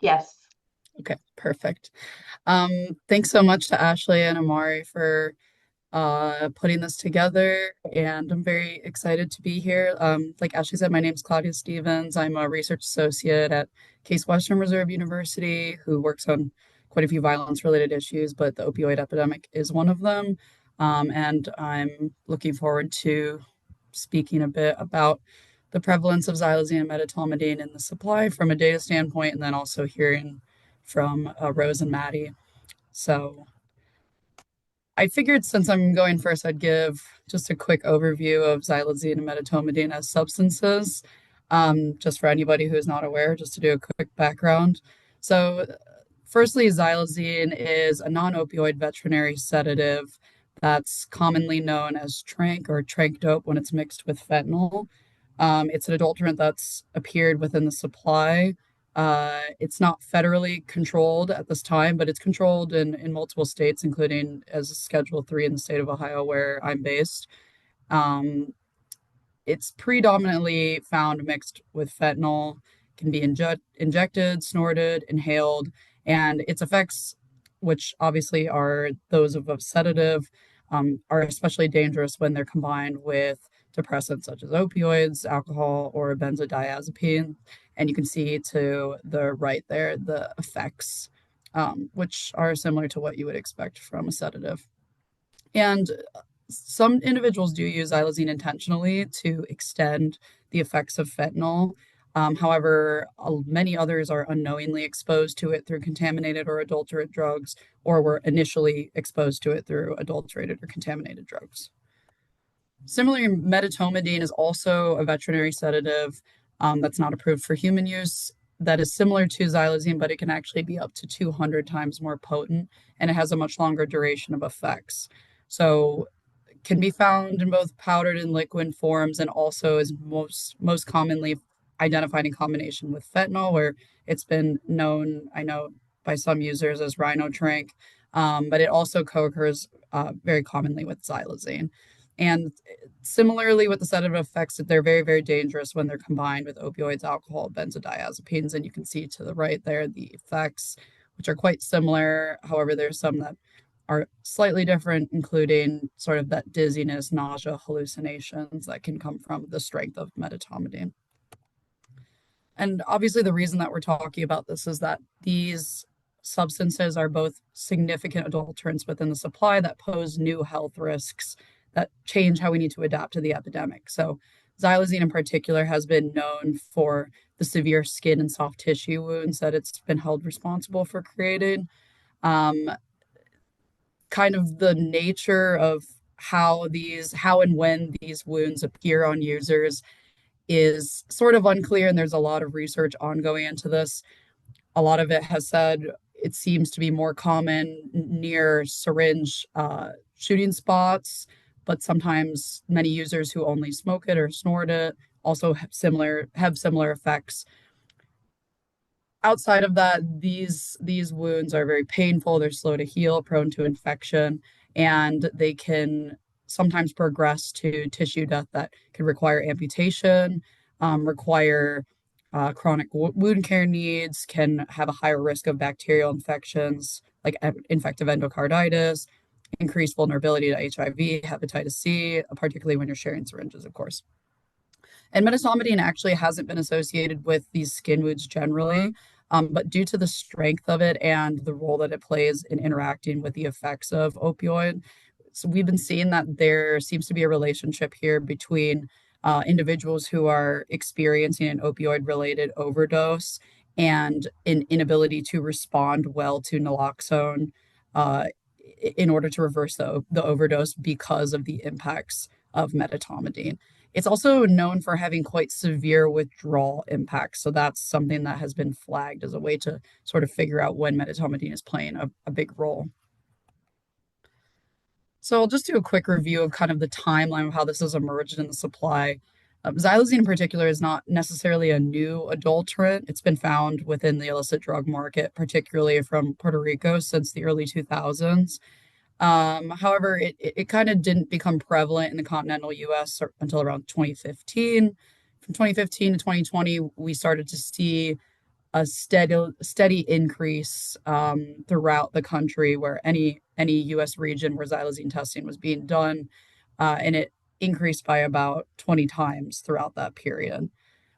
Yes. Okay, perfect. Thanks so much to Ashley and Amari for putting this together, and I'm very excited to be here. Like Ashley said, my name's Claudia Stevens. I'm a research associate at Case Western Reserve University who works on quite a few violence-related issues, but the opioid epidemic is one of them. And I'm looking forward to speaking a bit about the prevalence of xylazine and medetomidine in the supply from a data standpoint, and then also hearing from Rose and Maddy. So I figured since I'm going first, I'd give just a quick overview of xylazine and medetomidine as substances, just for anybody who's not aware, just to do a quick background. So, firstly, xylazine is a non-opioid veterinary sedative that's commonly known as tranq or tranq dope when it's mixed with fentanyl. It's an adulterant that's appeared within the supply. It's not federally controlled at this time, but it's controlled in multiple states, including as a Schedule 3 in the state of Ohio, where I'm based. Um, it's predominantly found mixed with fentanyl, can be injected, snorted, inhaled, and its effects, which obviously are those of a sedative, are especially dangerous when they're combined with depressants such as opioids, alcohol, or benzodiazepine. And you can see to the right there the effects, which are similar to what you would expect from a sedative. And some individuals do use xylazine intentionally to extend the effects of fentanyl. However, many others are unknowingly exposed to it through contaminated or adulterate drugs, or were initially exposed to it through adulterated or contaminated drugs. Similarly, medetomidine is also a veterinary sedative that's not approved for human use. That is similar to xylazine, but it can actually be up to 200 times more potent, and it has a much longer duration of effects. So can be found in both powdered and liquid forms, and also is most commonly identified in combination with fentanyl, where it's been known, I know, by some users as rhino tranq, but it also co-occurs very commonly with xylazine. And similarly with the sedative effects, they're very, very dangerous when they're combined with opioids, alcohol, benzodiazepines, and you can see to the right there the effects, which are quite similar. However, there's some that are slightly different, including sort of that dizziness, nausea, hallucinations that can come from the strength of medetomidine. And obviously, the reason that we're talking about this is that these substances are both significant adulterants within the supply that pose new health risks that change how we need to adapt to the epidemic. So, xylazine in particular has been known for the severe skin and soft tissue wounds that it's been held responsible for creating. Um, Kind of the nature of how and when these wounds appear on users is sort of unclear, and there's a lot of research ongoing into this. A lot of it has said it seems to be more common near syringe shooting spots, but sometimes many users who only smoke it or snort it also have similar effects. Outside of that, these wounds are very painful, they're slow to heal, prone to infection, and they can sometimes progress to tissue death that can require amputation, require chronic wound care needs, can have a higher risk of bacterial infections like infective endocarditis, increased vulnerability to HIV, hepatitis C, particularly when you're sharing syringes, of course. And medetomidine actually hasn't been associated with these skin wounds generally, but due to the strength of it and the role that it plays in interacting with the effects of opioid, so we've been seeing that there seems to be a relationship here between individuals who are experiencing an opioid-related overdose and an inability to respond well to naloxone uh, in order to reverse the overdose because of the impacts of medetomidine. It's also known for having quite severe withdrawal impacts. So that's something that has been flagged as a way to sort of figure out when medetomidine is playing a big role. So I'll just do a quick review of kind of the timeline of how this has emerged in the supply. Xylazine in particular is not necessarily a new adulterant. It's been found within the illicit drug market, particularly from Puerto Rico since the early 2000s. However, it kind of didn't become prevalent in the continental US until around 2015. From 2015 to 2020, we started to see a steady increase throughout the country where any U.S. region where xylazine testing was being done, and it increased by about 20 times throughout that period.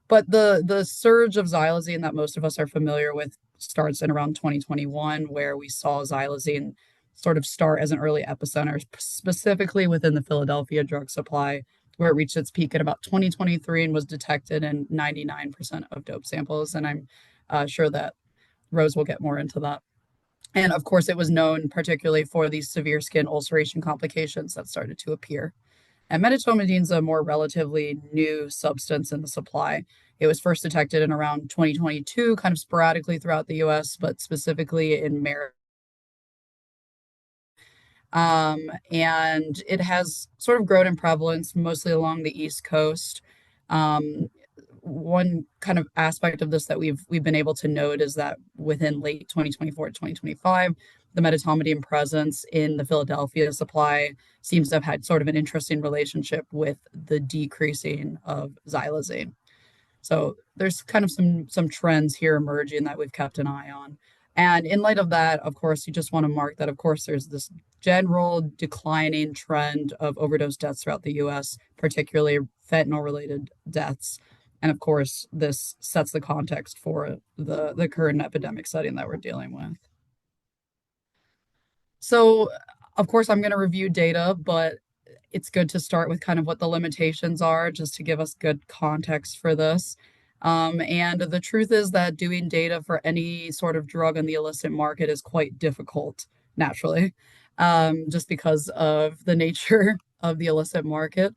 But the surge of xylazine that most of us are familiar with starts in around 2021, where we saw xylazine sort of start as an early epicenter, specifically within the Philadelphia drug supply, where it reached its peak in about 2023 and was detected in 99% of dope samples. And I'm sure that Rose will get more into that. And of course, it was known particularly for these severe skin ulceration complications that started to appear. And medetomidine is a more relatively new substance in the supply. It was first detected in around 2022, kind of sporadically throughout the US, but specifically in Maryland. And it has sort of grown in prevalence mostly along the East Coast. Um, One kind of aspect of this that we've been able to note is that within late 2024 to 2025, the medetomidine presence in the Philadelphia supply seems to have had sort of an interesting relationship with the decreasing of xylazine. So there's kind of some trends here emerging that we've kept an eye on. And in light of that, of course, you just want to mark that, of course, there's this general declining trend of overdose deaths throughout the US, particularly fentanyl related deaths. And of course, this sets the context for the current epidemic setting that we're dealing with. So, of course, I'm going to review data, but it's good to start with kind of what the limitations are just to give us good context for this. And the truth is that doing data for any sort of drug on the illicit market is quite difficult, naturally, just because of the nature of the illicit market.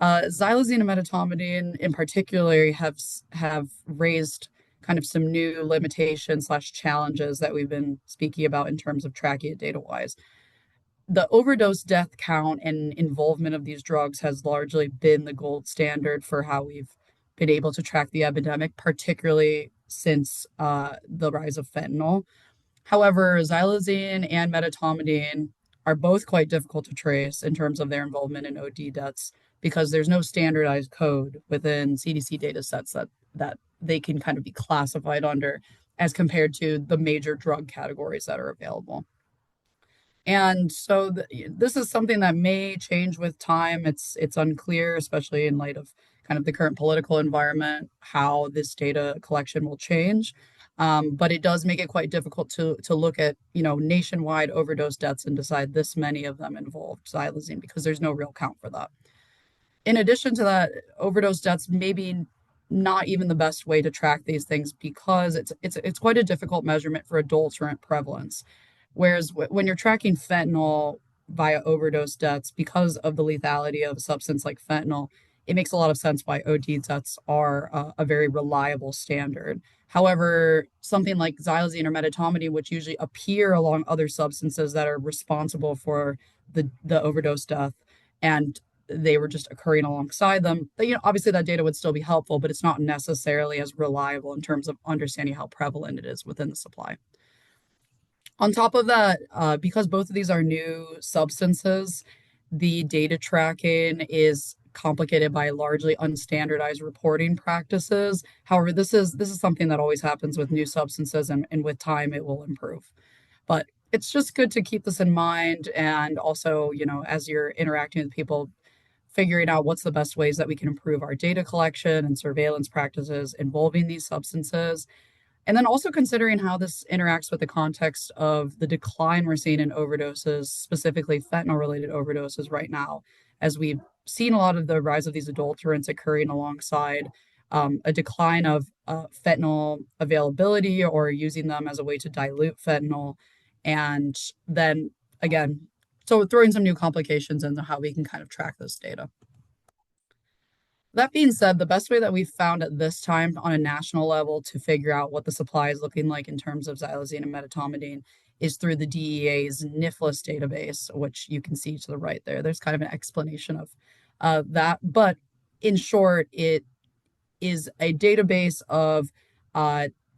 Xylazine and medetomidine, in particular, have raised kind of some new limitations slash challenges that we've been speaking about in terms of tracking it data wise. The overdose death count and involvement of these drugs has largely been the gold standard for how we've been able to track the epidemic, particularly since the rise of fentanyl. However, xylazine and medetomidine are both quite difficult to trace in terms of their involvement in OD deaths because there's no standardized code within CDC data sets that they can kind of be classified under as compared to the major drug categories that are available. And so this is something that may change with time. It's unclear, especially in light of kind of the current political environment, how this data collection will change. But it does make it quite difficult to look at nationwide overdose deaths and decide this many of them involved xylazine because there's no real count for that. In addition to that, overdose deaths may be not even the best way to track these things because it's quite a difficult measurement for adulterant prevalence. Whereas when you're tracking fentanyl via overdose deaths, because of the lethality of a substance like fentanyl, it makes a lot of sense why OD deaths are a very reliable standard. However, something like xylazine or medetomidine, which usually appear along other substances that are responsible for the overdose death, and they were just occurring alongside them, obviously that data would still be helpful, but it's not necessarily as reliable in terms of understanding how prevalent it is within the supply. On top of that, because both of these are new substances, the data tracking is complicated by largely unstandardized reporting practices. However, this is something that always happens with new substances, and with time it will improve. But it's just good to keep this in mind, and also, as you're interacting with people, figuring out what's the best ways that we can improve our data collection and surveillance practices involving these substances. And then also considering how this interacts with the context of the decline we're seeing in overdoses, specifically fentanyl related overdoses right now, as we've seen a lot of the rise of these adulterants occurring alongside a decline of fentanyl availability or using them as a way to dilute fentanyl. And then again, so throwing some new complications into how we can kind of track this data. That being said, the best way that we've found at this time on a national level to figure out what the supply is looking like in terms of xylazine and medetomidine is through the DEA's NIFLS database, which you can see to the right there. There's kind of an explanation of that. But in short, it is a database of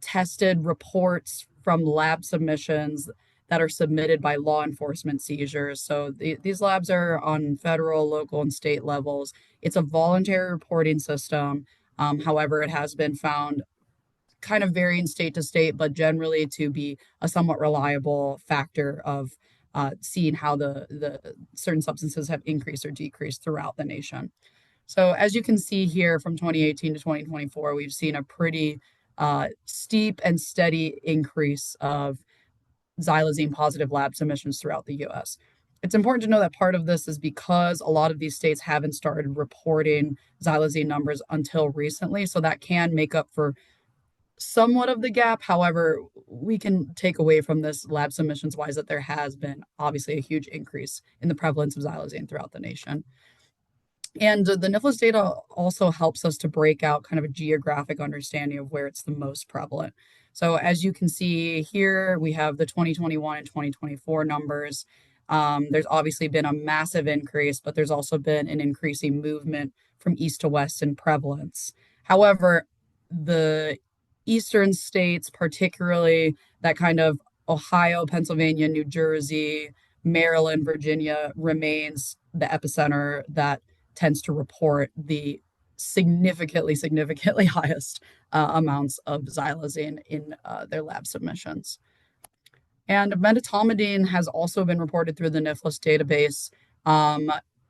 tested reports from lab submissions that are submitted by law enforcement seizures. So these labs are on federal, local, and state levels. It's a voluntary reporting system. However, it has been found kind of varying state to state, but generally to be a somewhat reliable factor of seeing how the certain substances have increased or decreased throughout the nation. So as you can see here from 2018 to 2024, we've seen a pretty steep and steady increase of xylazine positive lab submissions throughout the US. It's important to know that part of this is because a lot of these states haven't started reporting xylazine numbers until recently. So that can make up for somewhat of the gap. However, we can take away from this lab submissions wise that there has been obviously a huge increase in the prevalence of xylazine throughout the nation. And the NIFLS data also helps us to break out kind of a geographic understanding of where it's the most prevalent. So as you can see here, we have the 2021 and 2024 numbers. There's obviously been a massive increase, but there's also been an increasing movement from east to west in prevalence. However, the eastern states, particularly that kind of Ohio, Pennsylvania, New Jersey, Maryland, Virginia, remains the epicenter that tends to report the significantly highest amounts of xylazine in their lab submissions. And medetomidine has also been reported through the NIFLS database.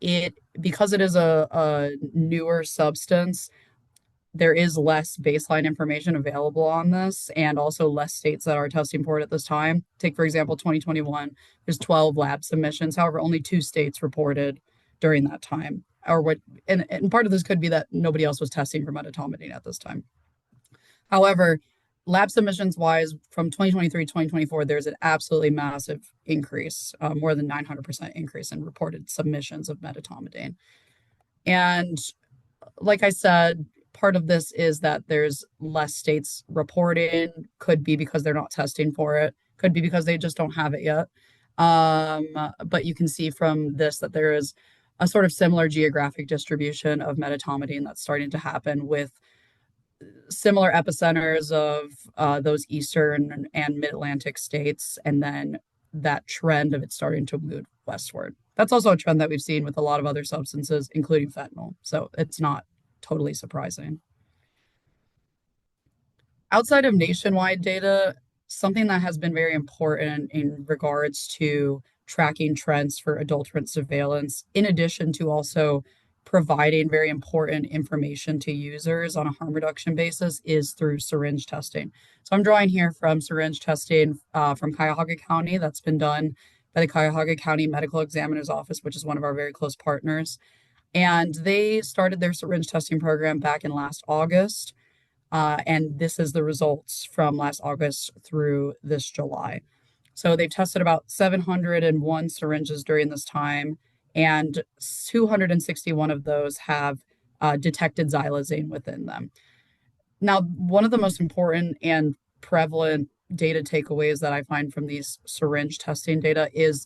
It because it is a newer substance, there is less baseline information available on this and also less states that are testing for it at this time. Take, for example, 2021, there's 12 lab submissions. However, only 2 states reported during that time. Or what, and part of this could be that nobody else was testing for medetomidine at this time. However, lab submissions wise, from 2023 to 2024, there's an absolutely massive increase, more than 900% increase in reported submissions of medetomidine. And like I said, part of this is that there's less states reporting, could be because they're not testing for it, could be because they just don't have it yet. But you can see from this that there is a sort of similar geographic distribution of medetomidine that's starting to happen with similar epicenters of those eastern and mid-Atlantic states, and then that trend of it starting to move westward. That's also a trend that we've seen with a lot of other substances, including fentanyl. So it's not totally surprising. Outside of nationwide data, something that has been very important in regards to tracking trends for adulterant surveillance, in addition to also providing very important information to users on a harm reduction basis, is through syringe testing. So I'm drawing here from syringe testing from Cuyahoga County that's been done by the Cuyahoga County Medical Examiner's Office, which is one of our very close partners. And they started their syringe testing program back in last August. And this is the results from last August through this July. So they've tested about 701 syringes during this time, and 261 of those have detected xylazine within them. Now, one of the most important and prevalent data takeaways that I find from these syringe testing data is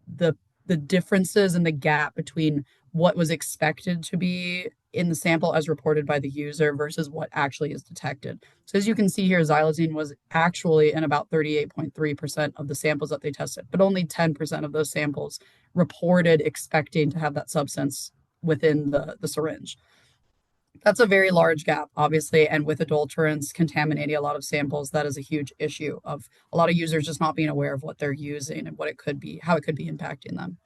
the the differences and the gap between what was expected to be in the sample as reported by the user versus what actually is detected. So as you can see here, xylazine was actually in about 38.3% of the samples that they tested, but only 10% of those samples reported expecting to have that substance within the syringe. That's a very large gap, obviously, and with adulterants contaminating a lot of samples, that is a huge issue of a lot of users just not being aware of what they're using and what it could be, how it could be impacting them.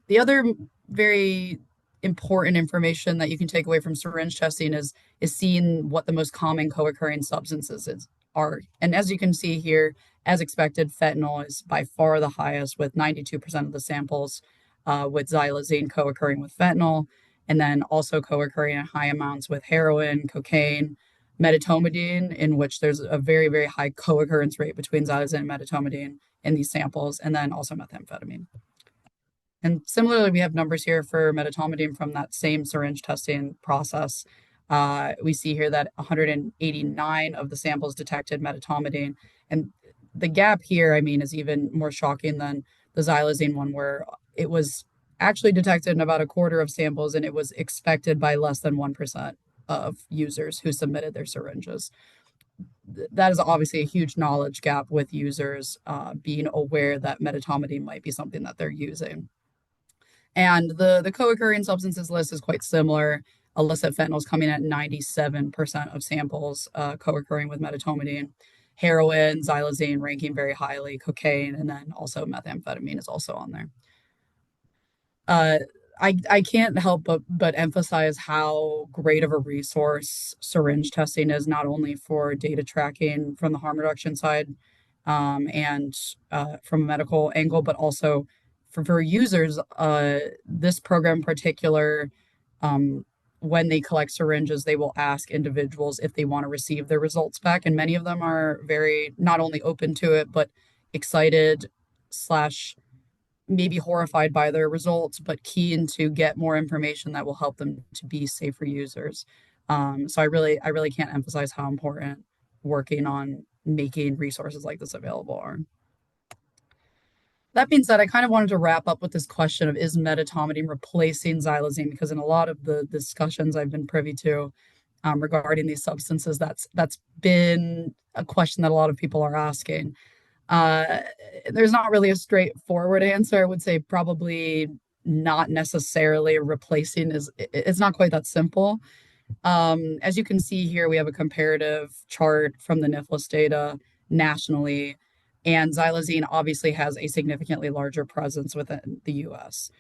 The other very important information that you can take away from syringe testing is seeing what the most common co-occurring substances are. And as you can see here, as expected, fentanyl is by far the highest, with 92% of the samples with xylazine co-occurring with fentanyl, and then also co-occurring in high amounts with heroin, cocaine, medetomidine, in which there's a very, very high co-occurrence rate between xylazine and medetomidine in these samples, and then also methamphetamine. And similarly, we have numbers here for medetomidine from that same syringe testing process. We see here that 189 of the samples detected medetomidine. And the gap here, I mean, is even more shocking than the xylazine one, where it was actually detected in about a quarter of samples, and it was expected by less than 1% of users who submitted their syringes. That is obviously a huge knowledge gap with users being aware that medetomidine might be something that they're using. And the co-occurring substances list is quite similar. illicit fentanyl is coming at 97% of samples co-occurring with medetomidine. Heroin, xylazine ranking very highly, cocaine, and then also methamphetamine is also on there. uh, I can't help but emphasize how great of a resource syringe testing is, not only for data tracking from the harm reduction side, and from a medical angle, but also for users. This program in particular, um, when they collect syringes, they will ask individuals if they want to receive their results back, and many of them are very not only open to it, but excited slash maybe horrified by their results, but keen to get more information that will help them to be safer users. So I really can't emphasize how important working on making resources like this available are. That being said, I kind of wanted to wrap up with this question of, is medetomidine replacing xylazine? Because in a lot of the discussions I've been privy to regarding these substances, that's been a question that a lot of people are asking. Uh, there's not really a straightforward answer. I would say probably not necessarily replacing is it's not quite that simple. As you can see here, we have a comparative chart from the NIFLS data nationally, and xylazine obviously has a significantly larger presence within the US.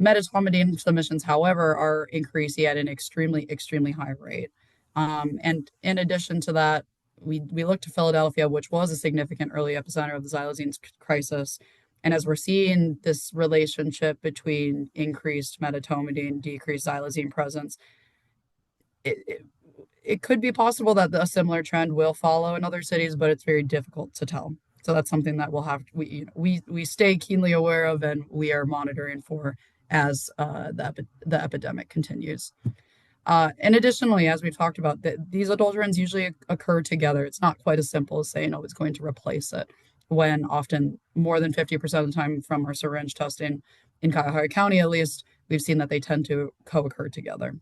Medetomidine submissions, however, are increasing at an extremely high rate. And in addition to that, we looked to Philadelphia, which was a significant early epicenter of the xylazine crisis. And as we're seeing this relationship between increased medetomidine, decreased xylazine presence, it, it, it could be possible that a similar trend will follow in other cities, but it's very difficult to tell. So that's something that we'll have we stay keenly aware of, and we are monitoring for as the epidemic continues. And additionally, as we've talked about, these adulterants usually occur together. It's not quite as simple as saying, oh, it's going to replace it, when often more than 50% of the time from our syringe testing in Cuyahoga County, at least, we've seen that they tend to co-occur together.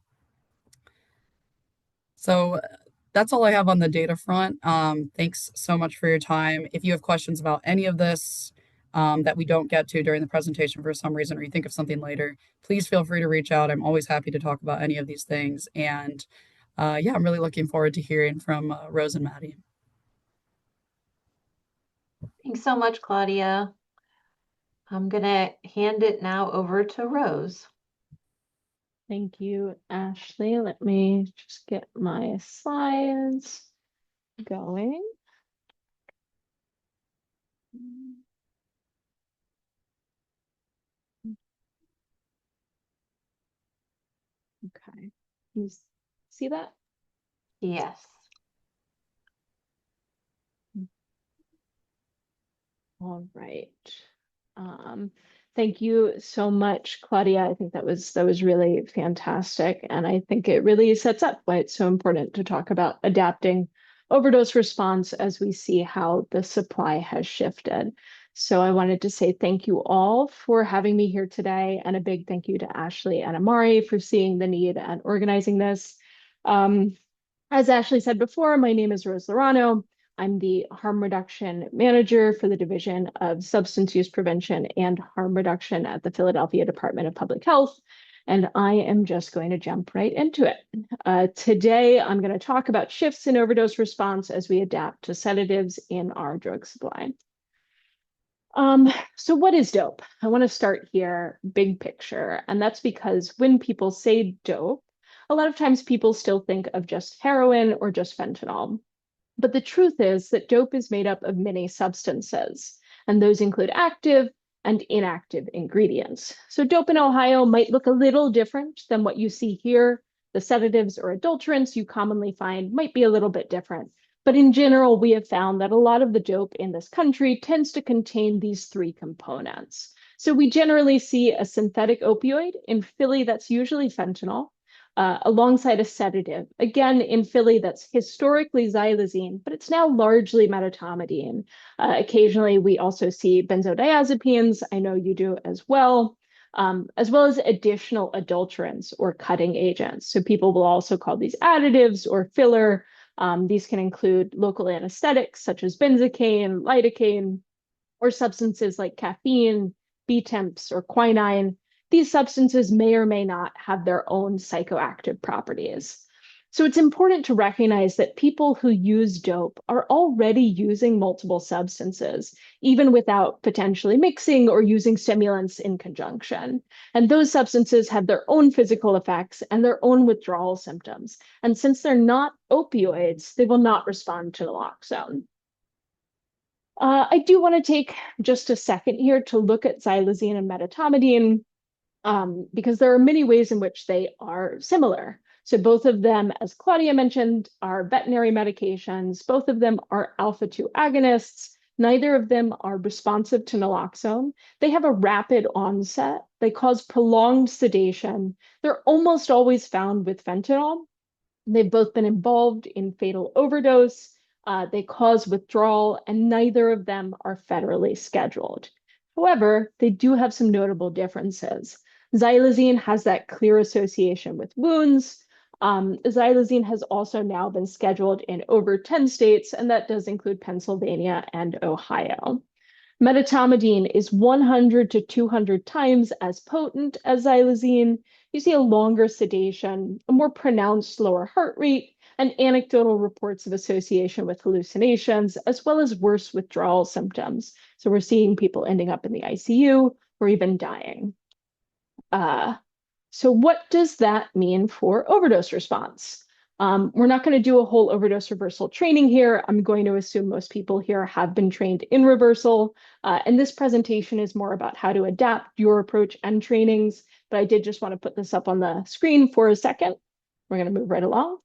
So that's all I have on the data front. Thanks so much for your time. If you have questions about any of this that we don't get to during the presentation for some reason, or you think of something later, please feel free to reach out. I'm always happy to talk about any of these things. And yeah, I'm really looking forward to hearing from Rose and Maddy. Thanks so much, Claudia. I'm going to hand it now over to Rose. Thank you, Ashley. Let me just get my slides going. Okay, you see that? Yes. All right. Thank you so much, Claudia. I think that was really fantastic. And I think it really sets up why it's so important to talk about adapting overdose response as we see how the supply has shifted. So I wanted to say thank you all for having me here today, and a big thank you to Ashley and Amari for seeing the need and organizing this. As Ashley said before, my name is Rose Laurano. I'm the Harm Reduction Manager for the Division of Substance Use Prevention and Harm Reduction at the Philadelphia Department of Public Health, and I am just going to jump right into it. Today, I'm going to talk about shifts in overdose response as we adapt to sedatives in our drug supply. So what is dope? I want to start here, big picture, and that's because when people say dope, a lot of times people still think of just heroin or just fentanyl. But the truth is that dope is made up of many substances, and those include active and inactive ingredients. So dope in Ohio might look a little different than what you see here. The sedatives or adulterants you commonly find might be a little bit different. But in general, we have found that a lot of the dope in this country tends to contain these three components. So we generally see a synthetic opioid. In Philly, that's usually fentanyl. Alongside a sedative. Again, in Philly, that's historically xylazine, but it's now largely medetomidine. Occasionally, we also see benzodiazepines. I know you do as well as additional adulterants or cutting agents. So people will also call these additives or filler. These can include local anesthetics such as benzocaine, lidocaine, or substances like caffeine, B-temps, or quinine. these substances may or may not have their own psychoactive properties. So it's important to recognize that people who use dope are already using multiple substances, even without potentially mixing or using stimulants in conjunction. And those substances have their own physical effects and their own withdrawal symptoms. And since they're not opioids, they will not respond to naloxone. I do want to take just a second here to look at xylazine and medetomidine, because there are many ways in which they are similar. So both of them, as Claudia mentioned, are veterinary medications. Both of them are alpha-2 agonists. Neither of them are responsive to naloxone. They have a rapid onset. They cause prolonged sedation. They're almost always found with fentanyl. They've both been involved in fatal overdose. They cause withdrawal, and neither of them are federally scheduled. However, they do have some notable differences. Xylazine has that clear association with wounds. Xylazine has also now been scheduled in over 10 states, and that does include Pennsylvania and Ohio. Medetomidine is 100 to 200 times as potent as xylazine. You see a longer sedation, a more pronounced slower heart rate, and anecdotal reports of association with hallucinations, as well as worse withdrawal symptoms. So we're seeing people ending up in the ICU or even dying. So what does that mean for overdose response? We're not going to do a whole overdose reversal training here. I'm going to assume most people here have been trained in reversal. And this presentation is more about how to adapt your approach and trainings. But I did just want to put this up on the screen for a second. We're going to move right along.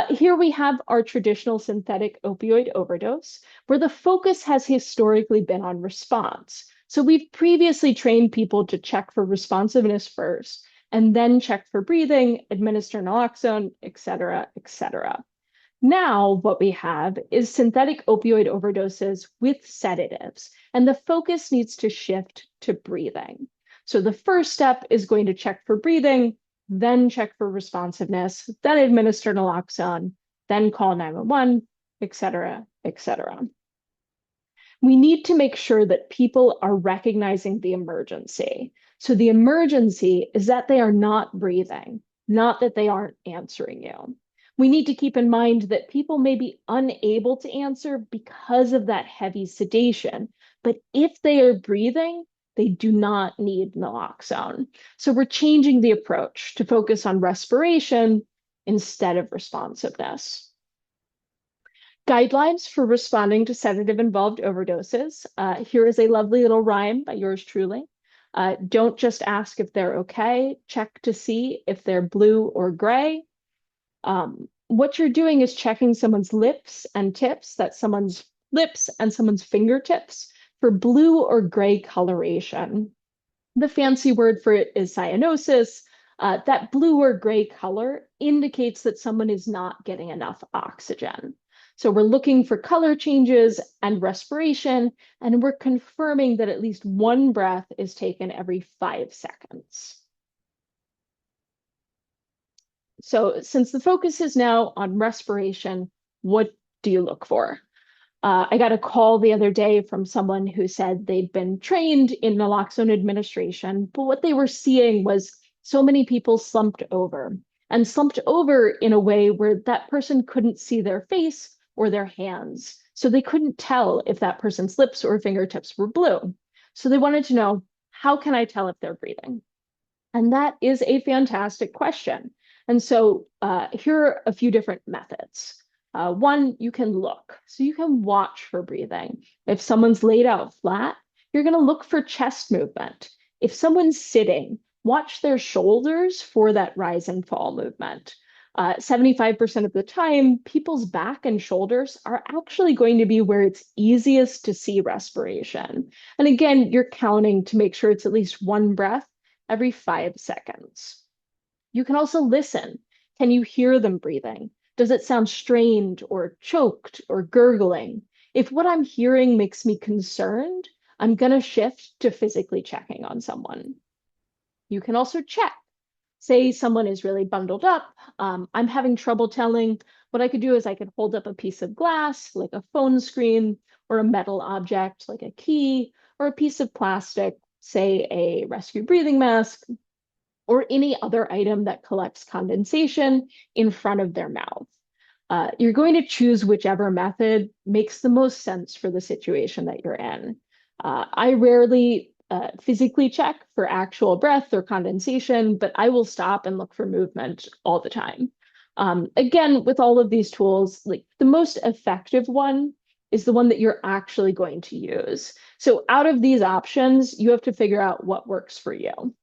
Here we have our traditional synthetic opioid overdose, where the focus has historically been on response. So we've previously trained people to check for responsiveness first, and then check for breathing, administer naloxone, et cetera, et cetera. Now what we have is synthetic opioid overdoses with sedatives, and the focus needs to shift to breathing. So the first step is going to check for breathing, then check for responsiveness, then administer naloxone, then call 911, et cetera, et cetera. We need to make sure that people are recognizing the emergency. So the emergency is that they are not breathing, not that they aren't answering you. We need to keep in mind that people may be unable to answer because of that heavy sedation, but if they are breathing, they do not need naloxone. So we're changing the approach to focus on respiration instead of responsiveness. Guidelines for responding to sedative-involved overdoses. Here is a lovely little rhyme by yours truly. Don't just ask if they're okay, check to see if they're blue or gray. What you're doing is checking someone's lips and tips, that's someone's lips and someone's fingertips, for blue or gray coloration. The fancy word for it is cyanosis. That blue or gray color indicates that someone is not getting enough oxygen. So we're looking for color changes and respiration, and we're confirming that at least one breath is taken every 5 seconds. So since the focus is now on respiration, what do you look for? I got a call the other day from someone who said they'd been trained in naloxone administration, but what they were seeing was so many people slumped over in a way where that person couldn't see their face or their hands. So they couldn't tell if that person's lips or fingertips were blue. So they wanted to know, how can I tell if they're breathing? And that is a fantastic question. And so here are a few different methods. One, you can look. So you can watch for breathing. If someone's laid out flat, you're going to look for chest movement. If someone's sitting, watch their shoulders for that rise and fall movement. 75% of the time, people's back and shoulders are actually going to be where it's easiest to see respiration. And again, you're counting to make sure it's at least one breath every 5 seconds. You can also listen. Can you hear them breathing? Does it sound strained or choked or gurgling? If what I'm hearing makes me concerned, I'm going to shift to physically checking on someone. You can also check. Say someone is really bundled up. I'm having trouble telling. What I could do is I could hold up a piece of glass, like a phone screen, or a metal object, like a key, or a piece of plastic, say a rescue breathing mask, or any other item that collects condensation in front of their mouth. You're going to choose whichever method makes the most sense for the situation that you're in. I rarely physically check for actual breath or condensation, but I will stop and look for movement all the time. Again, with all of these tools, like the most effective one is the one that you're actually going to use. So out of these options, you have to figure out what works for you.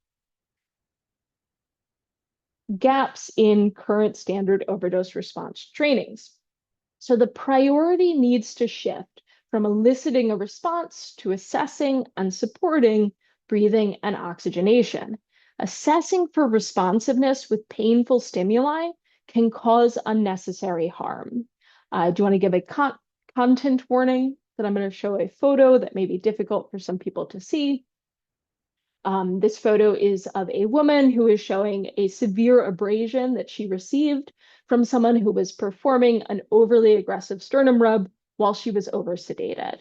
Gaps in current standard overdose response trainings. So the priority needs to shift from eliciting a response to assessing and supporting breathing and oxygenation. Assessing for responsiveness with painful stimuli can cause unnecessary harm. Do you want to give a content warning that I'm going to show a photo that may be difficult for some people to see? This photo is of a woman who is showing a severe abrasion that she received from someone who was performing an overly aggressive sternum rub while she was over-sedated.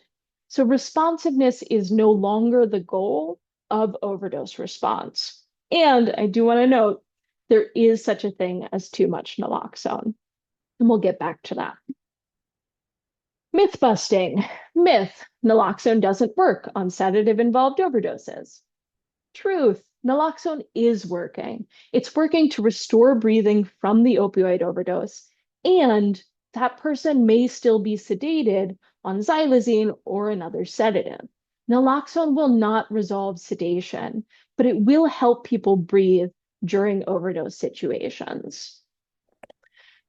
So responsiveness is no longer the goal of overdose response. And I do want to note, there is such a thing as too much naloxone. And we'll get back to that. Myth busting. Myth: naloxone doesn't work on sedative-involved overdoses. Truth: naloxone is working. It's working to restore breathing from the opioid overdose, and that person may still be sedated on xylazine or another sedative. Naloxone will not resolve sedation, but it will help people breathe during overdose situations.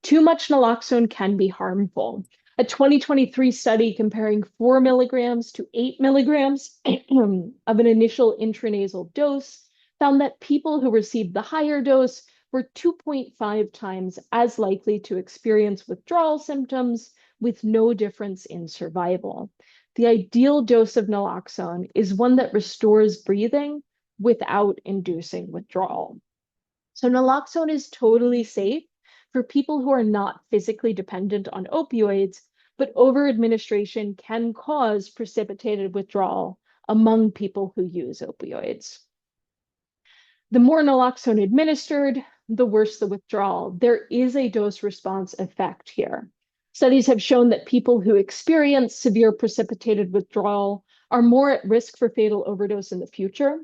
Too much naloxone can be harmful. A 2023 study comparing 4 milligrams to 8 milligrams of an initial intranasal dose found that people who received the higher dose were 2.5 times as likely to experience withdrawal symptoms with no difference in survival. The ideal dose of naloxone is one that restores breathing without inducing withdrawal. So naloxone is totally safe for people who are not physically dependent on opioids, but over-administration can cause precipitated withdrawal among people who use opioids. The more naloxone administered, the worse the withdrawal. There is a dose-response effect here. Studies have shown that people who experience severe precipitated withdrawal are more at risk for fatal overdose in the future.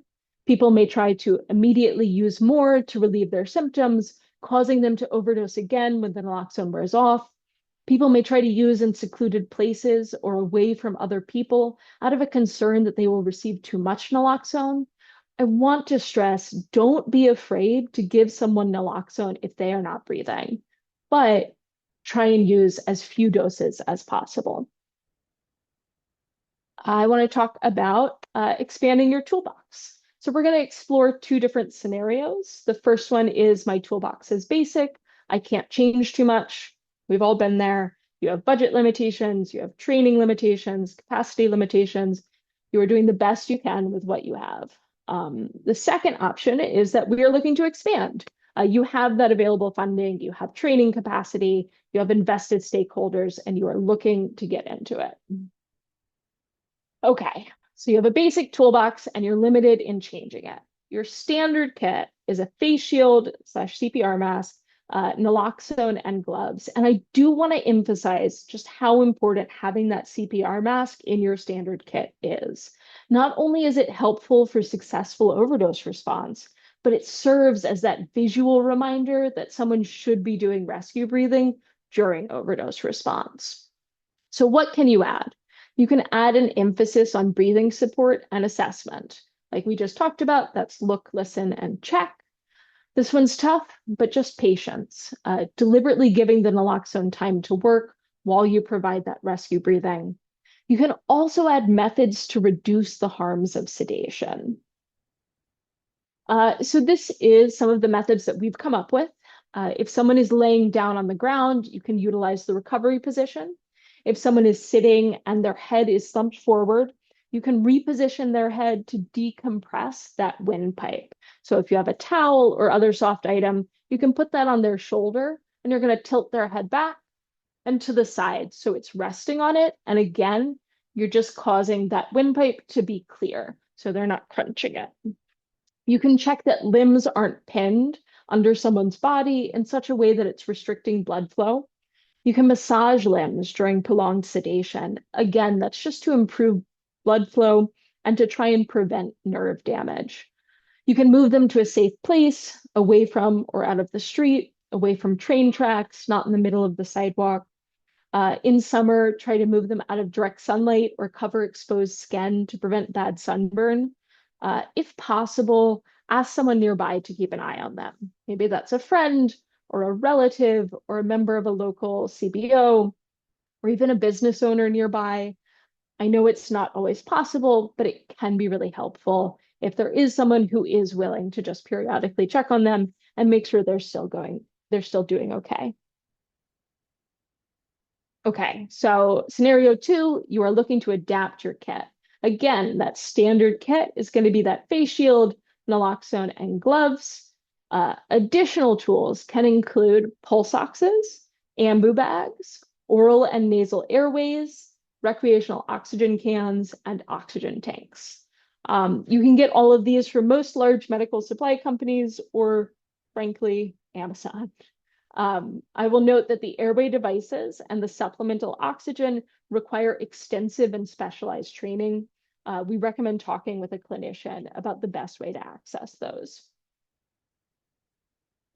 People may try to immediately use more to relieve their symptoms, causing them to overdose again when the naloxone wears off. People may try to use in secluded places or away from other people out of a concern that they will receive too much naloxone. I want to stress, don't be afraid to give someone naloxone if they are not breathing, but try and use as few doses as possible. I want to talk about expanding your toolbox. So we're going to explore two different scenarios. The first one is my toolbox is basic. I can't change too much. We've all been there. You have budget limitations, you have training limitations, capacity limitations. You are doing the best you can with what you have. The second option is that we are looking to expand. You have that available funding, you have training capacity, you have invested stakeholders, and you are looking to get into it. Okay, so you have a basic toolbox and you're limited in changing it. Your standard kit is a face shield / CPR mask, naloxone, and gloves. And I do want to emphasize just how important having that CPR mask in your standard kit is. Not only is it helpful for successful overdose response, but it serves as that visual reminder that someone should be doing rescue breathing during overdose response. So what can you add? You can add an emphasis on breathing support and assessment. Like we just talked about, that's look, listen, and check. This one's tough, but just patience. Deliberately giving the naloxone time to work while you provide that rescue breathing. You can also add methods to reduce the harms of sedation. So this is some of the methods that we've come up with. If someone is laying down on the ground, you can utilize the recovery position. If someone is sitting and their head is slumped forward, you can reposition their head to decompress that windpipe. So if you have a towel or other soft item, you can put that on their shoulder and you're going to tilt their head back and to the side. So it's resting on it. And again, you're just causing that windpipe to be clear. so they're not crunching it. You can check that limbs aren't pinned under someone's body in such a way that it's restricting blood flow. You can massage limbs during prolonged sedation. Again, that's just to improve blood flow and to try and prevent nerve damage. You can move them to a safe place, away from or out of the street, away from train tracks, not in the middle of the sidewalk. In summer, try to move them out of direct sunlight or cover exposed skin to prevent bad sunburn. If possible, ask someone nearby to keep an eye on them. Maybe that's a friend or a relative or a member of a local CBO or even a business owner nearby. I know it's not always possible, but it can be really helpful if there is someone who is willing to just periodically check on them and make sure they're still doing okay. Okay, so scenario 2, you are looking to adapt your kit. Again, that standard kit is going to be that face shield, naloxone, and gloves. Additional tools can include pulse oxes, ambu bags, oral and nasal airways, recreational oxygen cans, and oxygen tanks. You can get all of these from most large medical supply companies or, frankly, Amazon. I will note that the airway devices and the supplemental oxygen require extensive and specialized training. We recommend talking with a clinician about the best way to access those.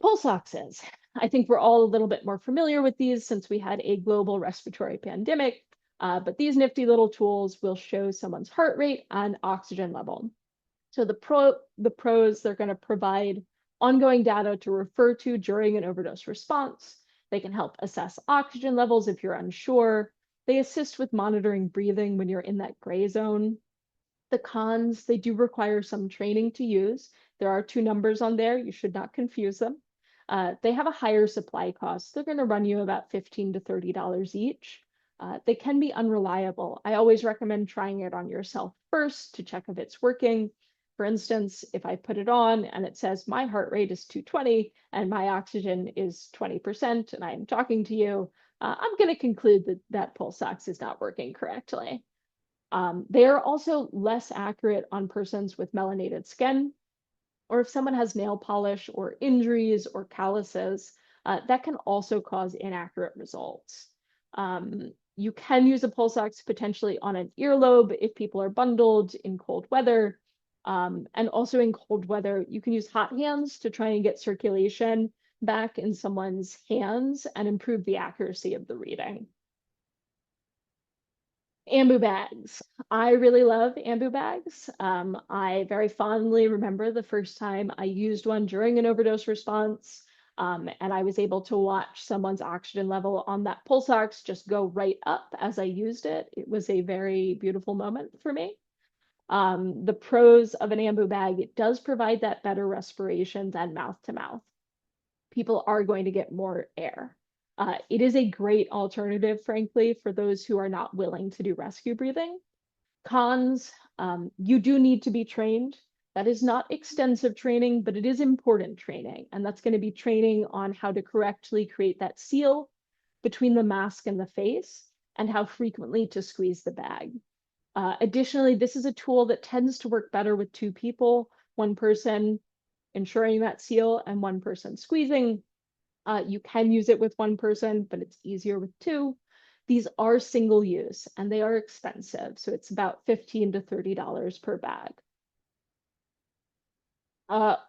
Pulse oxes. I think we're all a little bit more familiar with these since we had a global respiratory pandemic, but these nifty little tools will show someone's heart rate and oxygen level. So the pros, they're going to provide ongoing data to refer to during an overdose response. They can help assess oxygen levels if you're unsure. They assist with monitoring breathing when you're in that gray zone. The cons, they do require some training to use. There are 2 numbers on there. You should not confuse them. They have a higher supply cost. They're going to run you about $15 to $30 each. They can be unreliable. I always recommend trying it on yourself first to check if it's working. For instance, if I put it on and it says my heart rate is 220 and my oxygen is 20% and I'm talking to you, I'm going to conclude that that pulse ox is not working correctly. They are also less accurate on persons with melanated skin, or if someone has nail polish or injuries or calluses, that can also cause inaccurate results. You can use a pulse ox potentially on an earlobe if people are bundled in cold weather. And also in cold weather, you can use hot hands to try and get circulation back in someone's hands and improve the accuracy of the reading. Ambu bags. I really love ambu bags. I very fondly remember the first time I used one during an overdose response, and I was able to watch someone's oxygen level on that pulse ox just go right up as I used it. It was a very beautiful moment for me. The pros of an ambu bag, it does provide that better respiration than mouth to mouth. People are going to get more air. It is a great alternative, frankly, for those who are not willing to do rescue breathing. Cons, you do need to be trained. That is not extensive training, but it is important training. And that's going to be training on how to correctly create that seal between the mask and the face and how frequently to squeeze the bag. Additionally, this is a tool that tends to work better with 2 people, one person ensuring that seal and one person squeezing. You can use it with 1 person, but it's easier with 2. These are single use and they are expensive. So it's about $15 to $30 per bag.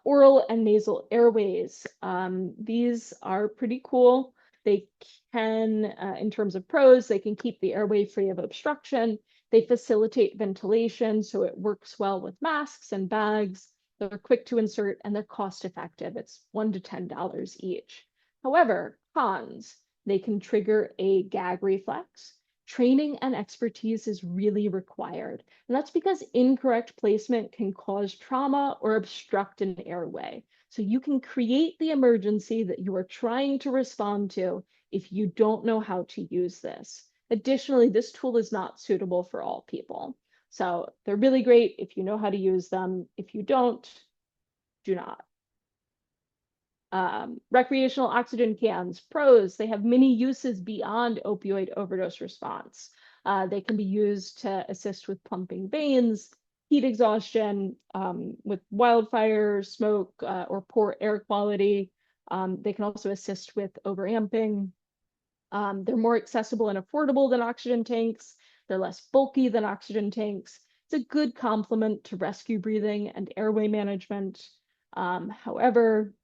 Oral and nasal airways. These are pretty cool. They can, in terms of pros, they can keep the airway free of obstruction. They facilitate ventilation, so it works well with masks and bags. They're quick to insert and they're cost effective. It's $1 to $10 each. However, cons, they can trigger a gag reflex. Training and expertise is really required. And that's because incorrect placement can cause trauma or obstruct an airway. So you can create the emergency that you are trying to respond to if you don't know how to use this. Additionally, this tool is not suitable for all people. So they're really great if you know how to use them. If you don't, do not. Recreational oxygen cans, pros, they have many uses beyond opioid overdose response. They can be used to assist with pumping veins, heat exhaustion, with wildfire, smoke, or poor air quality. They can also assist with overamping. They're more accessible and affordable than oxygen tanks. They're less bulky than oxygen tanks. It's a good complement to rescue breathing and airway management. However,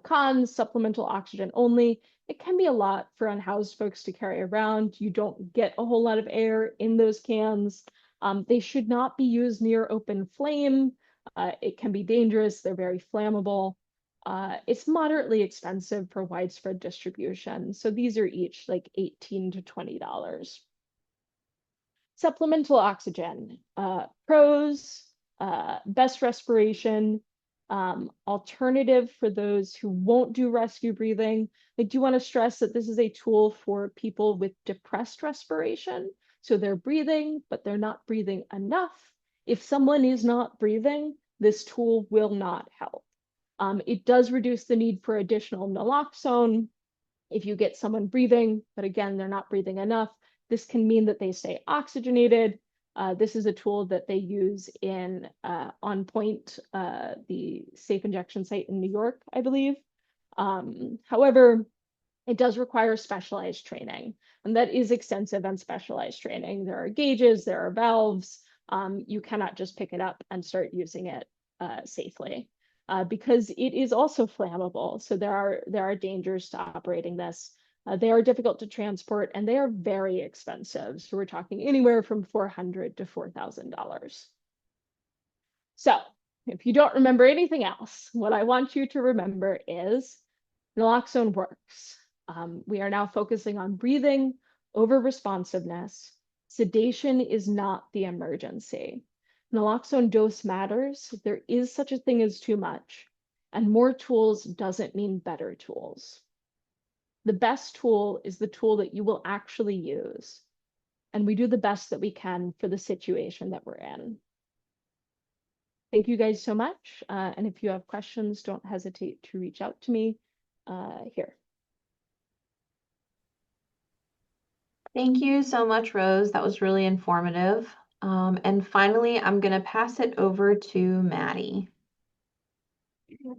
cons, supplemental oxygen only. It can be a lot for unhoused folks to carry around. You don't get a whole lot of air in those cans. They should not be used near open flame. It can be dangerous. They're very flammable. It's moderately expensive for widespread distribution. So these are each like $18 to $20. Supplemental oxygen, pros, best respiration, alternative for those who won't do rescue breathing. I do want to stress that this is a tool for people with depressed respiration. So they're breathing, but they're not breathing enough. If someone is not breathing, this tool will not help. It does reduce the need for additional naloxone if you get someone breathing, but again, they're not breathing enough. This can mean that they stay oxygenated. This is a tool that they use in On Point, the safe injection site in New York, I believe. However, it does require specialized training, and that is extensive and specialized training. There are gauges, there are valves. You cannot just pick it up and start using it safely. Because it is also flammable. So there are dangers to operating this. They are difficult to transport and they are very expensive. So we're talking anywhere from $400 to $4,000. So if you don't remember anything else, what I want you to remember is naloxone works. We are now focusing on breathing, over responsiveness. Sedation is not the emergency. Naloxone dose matters. There is such a thing as too much, and more tools doesn't mean better tools. The best tool is the tool that you will actually use, and we do the best that we can for the situation that we're in. Thank you guys so much, and if you have questions, don't hesitate to reach out to me here. Thank you so much, Rose. That was really informative. And finally, I'm going to pass it over to Maddy.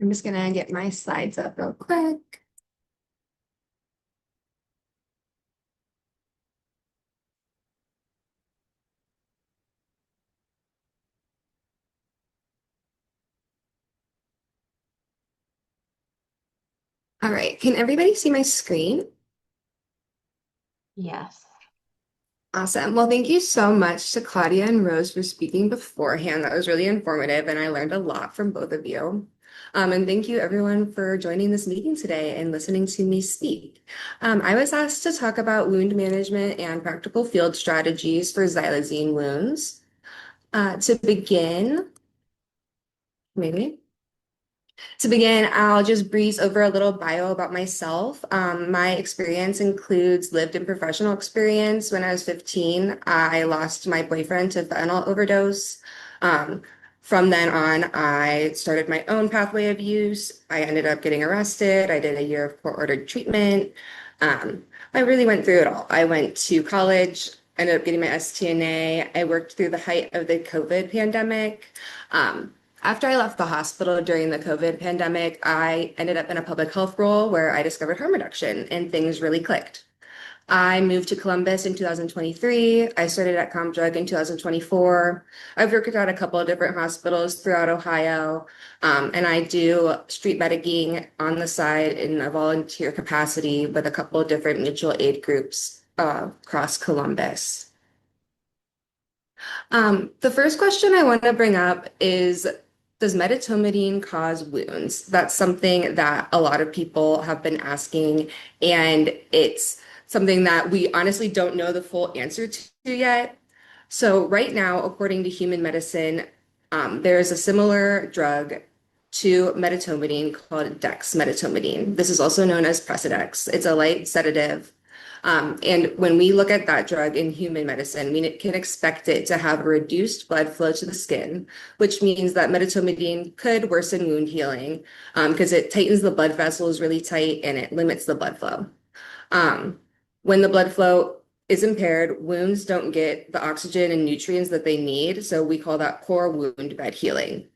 I'm just gonna get my slides up real quick. All right, can everybody see my screen? Yes. Awesome. Well, thank you so much to Claudia and Rose for speaking beforehand. That was really informative, and I learned a lot from both of you. And thank you everyone for joining this meeting today and listening to me speak. I was asked to talk about wound management and practical field strategies for xylazine wounds. To begin, maybe. To begin, I'll just breeze over a little bio about myself. My experience includes lived and professional experience. When I was 15, I lost my boyfriend to fentanyl overdose. From then on, I started my own pathway of use. I ended up getting arrested. I did a year of court-ordered treatment. I really went through it all. I went to college, ended up getting my STNA. I worked through the height of the COVID pandemic. After I left the hospital during the COVID pandemic, I ended up in a public health role where I discovered harm reduction and things really clicked. I moved to Columbus in 2023. I started at CompDrug in 2024. I've worked at a couple of different hospitals throughout Ohio, and I do street medicing on the side in a volunteer capacity with a couple of different mutual aid groups across Columbus. The first question I want to bring up is, does medetomidine cause wounds? That's something that a lot of people have been asking, and it's something that we honestly don't know the full answer to yet. So right now, according to human medicine, there is a similar drug to medetomidine called dexmedetomidine. This is also known as Precedex. It's a light sedative. And when we look at that drug in human medicine, we can expect it to have a reduced blood flow to the skin, which means that medetomidine could worsen wound healing because it tightens the blood vessels really tight and it limits the blood flow. When the blood flow is impaired, wounds don't get the oxygen and nutrients that they need. So we call that poor wound bed healing.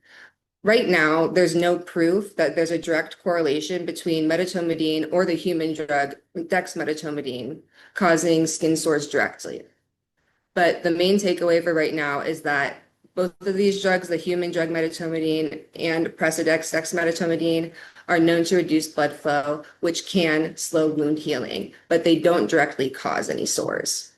Right now, there's no proof that there's a direct correlation between medetomidine or the human drug dexmedetomidine causing skin sores directly. But the main takeaway for right now is that both of these drugs, the human drug medetomidine and Precedex dexmedetomidine, are known to reduce blood flow, which can slow wound healing, but they don't directly cause any sores.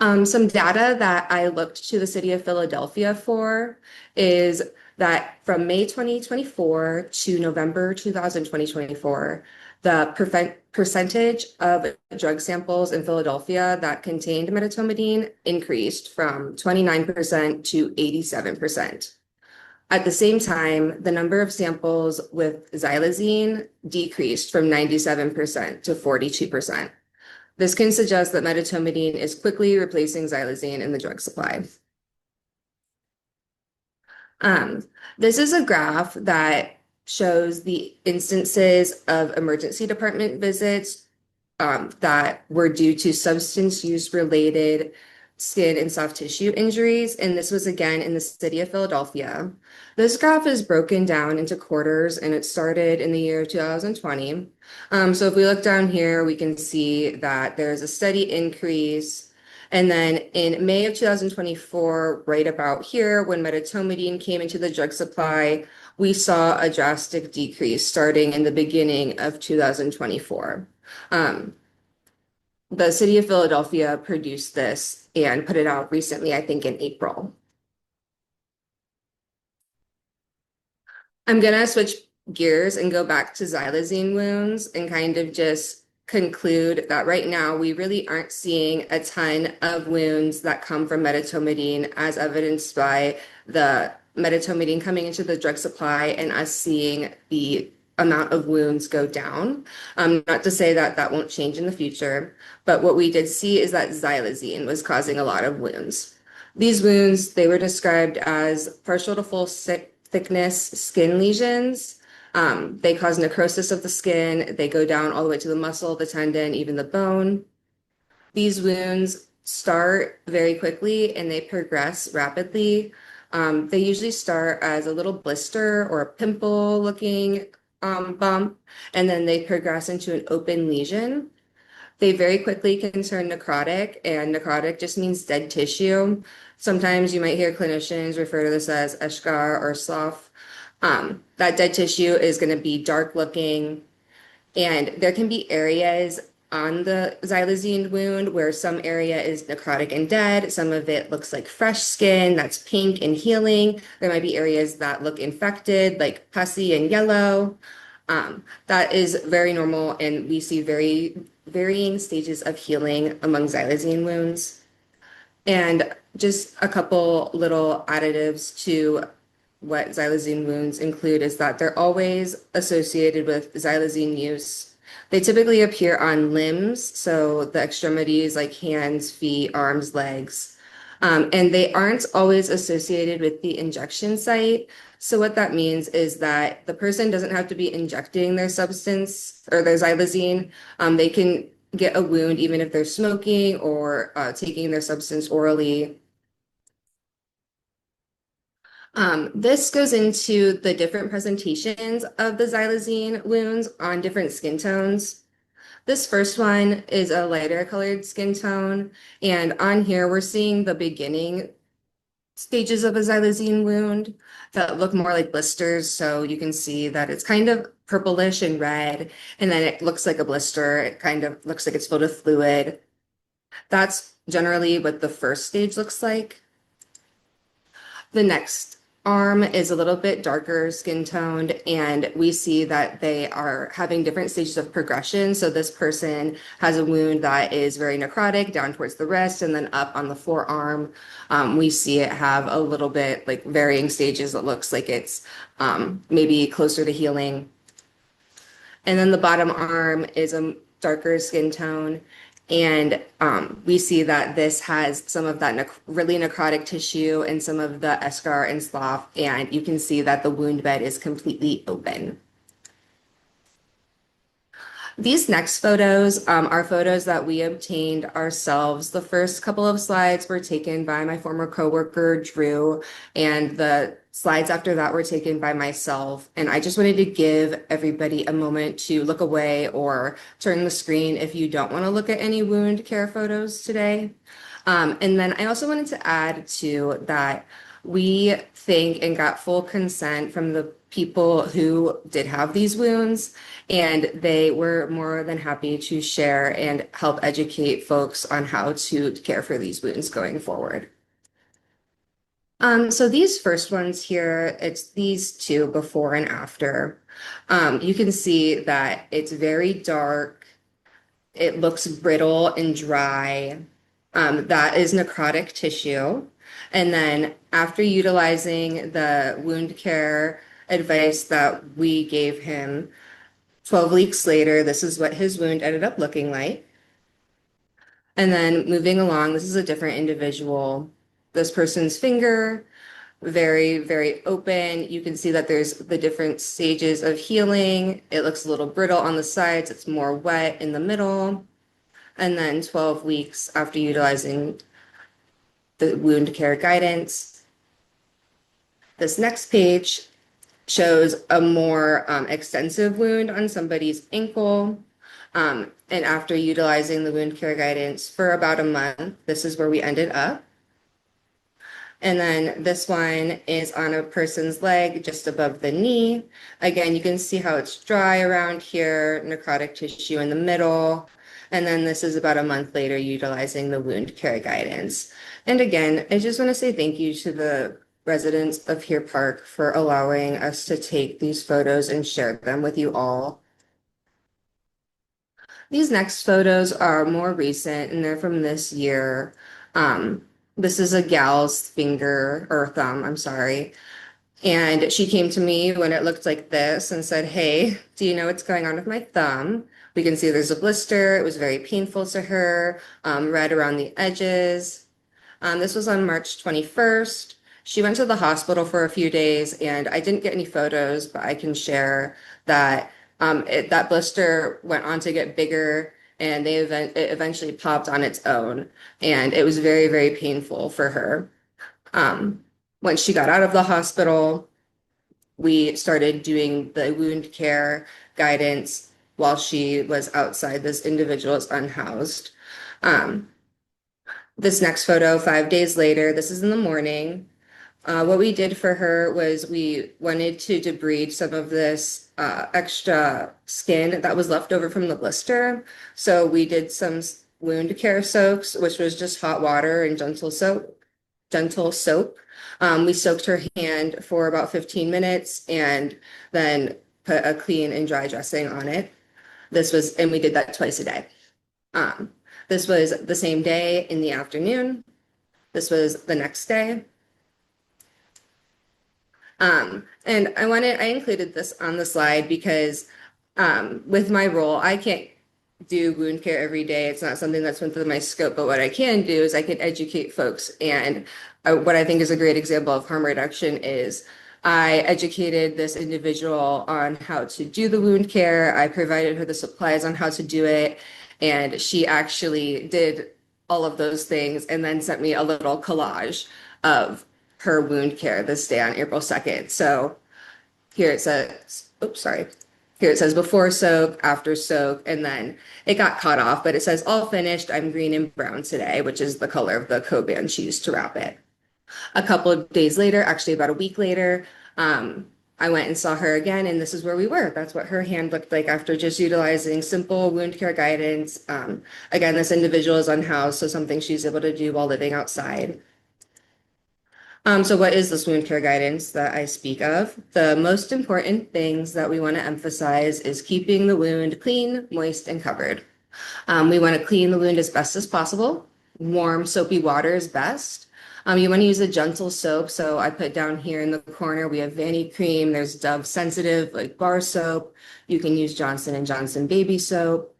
Some data that I looked to the city of Philadelphia for is that from May 2024 to November 2024, the percentage of drug samples in Philadelphia that contained medetomidine increased from 29% to 87%. At the same time, the number of samples with xylazine decreased from 97% to 42%. This can suggest that medetomidine is quickly replacing xylazine in the drug supply. This is a graph that shows the instances of emergency department visits that were due to substance use related skin and soft tissue injuries. And this was again in the city of Philadelphia. This graph is broken down into quarters and it started in the year 2020. So if we look down here, we can see that there's a steady increase. And then in May of 2024, right about here, when medetomidine came into the drug supply, we saw a drastic decrease starting in the beginning of 2024. The city of Philadelphia produced this and put it out recently, I think in April. I'm gonna switch gears and go back to xylazine wounds and kind of just conclude that right now we really aren't seeing a ton of wounds that come from medetomidine as evidenced by the medetomidine coming into the drug supply and us seeing the amount of wounds go down. Not to say that that won't change in the future, but what we did see is that xylazine was causing a lot of wounds. These wounds, they were described as partial to full thickness skin lesions. They cause necrosis of the skin. They go down all the way to the muscle, the tendon, even the bone. These wounds start very quickly and they progress rapidly. They usually start as a little blister or a pimple looking bump, and then they progress into an open lesion. They very quickly can turn necrotic, and necrotic just means dead tissue. Sometimes you might hear clinicians refer to this as eschar or slough. That dead tissue is going to be dark looking, and there can be areas on the xylazine wound where some area is necrotic and dead. Some of it looks like fresh skin that's pink and healing. There might be areas that look infected, like pussy and yellow. That is very normal, and we see very varying stages of healing among xylazine wounds. And just a couple little additives to what xylazine wounds include is that they're always associated with xylazine use. They typically appear on limbs, so the extremities like hands, feet, arms, legs. And they aren't always associated with the injection site. So what that means is that the person doesn't have to be injecting their substance or their xylazine. They can get a wound even if they're smoking or taking their substance orally. This goes into the different presentations of the xylazine wounds on different skin tones. This first one is a lighter colored skin tone, and on here we're seeing the beginning stages of a xylazine wound that look more like blisters. So you can see that it's kind of purplish and red, and then it looks like a blister. It kind of looks like it's filled with fluid. That's generally what the first stage looks like. The next arm is a little bit darker skin toned, and we see that they are having different stages of progression. So this person has a wound that is very necrotic down towards the wrist and then up on the forearm. We see it have a little bit like varying stages. It looks like it's maybe closer to healing. And then the bottom arm is a darker skin tone. And we see that this has some of that really necrotic tissue and some of the eschar and slough, and you can see that the wound bed is completely open. These next photos are photos that we obtained ourselves. The first couple of slides were taken by my former coworker, Drew, and the slides after that were taken by myself. And I just wanted to give everybody a moment to look away or turn the screen if you don't want to look at any wound care photos today. And then I also wanted to add to that we think and got full consent from the people who did have these wounds, and they were more than happy to share and help educate folks on how to care for these wounds going forward. So these first ones here, it's these two before and after. You can see that it's very dark. It looks brittle and dry. That is necrotic tissue. And then after utilizing the wound care advice that we gave him, 12 weeks later, this is what his wound ended up looking like. And then moving along, this is a different individual. This person's finger, very, very open. You can see that there's the different stages of healing. It looks a little brittle on the sides. It's more wet in the middle. And then 12 weeks after utilizing the wound care guidance. This next page shows a more extensive wound on somebody's ankle. And after utilizing the wound care guidance for about a month, this is where we ended up. And then this one is on a person's leg just above the knee. Again, you can see how it's dry around here, necrotic tissue in the middle. And then this is about a month later utilizing the wound care guidance. And again, I just want to say thank you to the residents of Here Park for allowing us to take these photos and share them with you all. These next photos are more recent and they're from this year. This is a gal's finger or thumb, I'm sorry. And she came to me when it looked like this and said, "Hey, do you know what's going on with my thumb?" We can see there's a blister. It was very painful to her, red around the edges. This was on March 21st. She went to the hospital for a few days, and I didn't get any photos, but I can share that that blister went on to get bigger, and it eventually popped on its own, and it was very, very painful for her. When she got out of the hospital, we started doing the wound care guidance while she was outside. This individual is unhoused. This next photo, 5 days later, this is in the morning. What we did for her was we wanted to debride some of this extra skin that was left over from the blister. So we did some wound care soaks, which was just hot water and gentle soap. We soaked her hand for about 15 minutes and then put a clean and dry dressing on it. And we did that twice a day. This was the same day in the afternoon. This was the next day. And I included this on the slide because with my role, I can't do wound care every day. It's not something that's within my scope, but what I can do is I can educate folks. And what I think is a great example of harm reduction is I educated this individual on how to do the wound care. I provided her the supplies on how to do it. And she actually did all of those things and then sent me a little collage of her wound care this day on April 2nd. So here it says, oops, sorry. Here it says before soak, after soak, and then it got cut off, but it says all finished. I'm green and brown today, which is the color of the coat band she used to wrap it. A couple of days later, actually about a week later, I went and saw her again, and this is where we were. That's what her hand looked like after just utilizing simple wound care guidance. Again, this individual is unhoused, so something she's able to do while living outside. So what is this wound care guidance that I speak of? The most important things that we want to emphasize is keeping the wound clean, moist, and covered. We want to clean the wound as best as possible. Warm, soapy water is best. You want to use a gentle soap. So I put down here in the corner, we have Vanity Cream. There's Dove Sensitive, like bar soap. You can use Johnson & Johnson baby soap.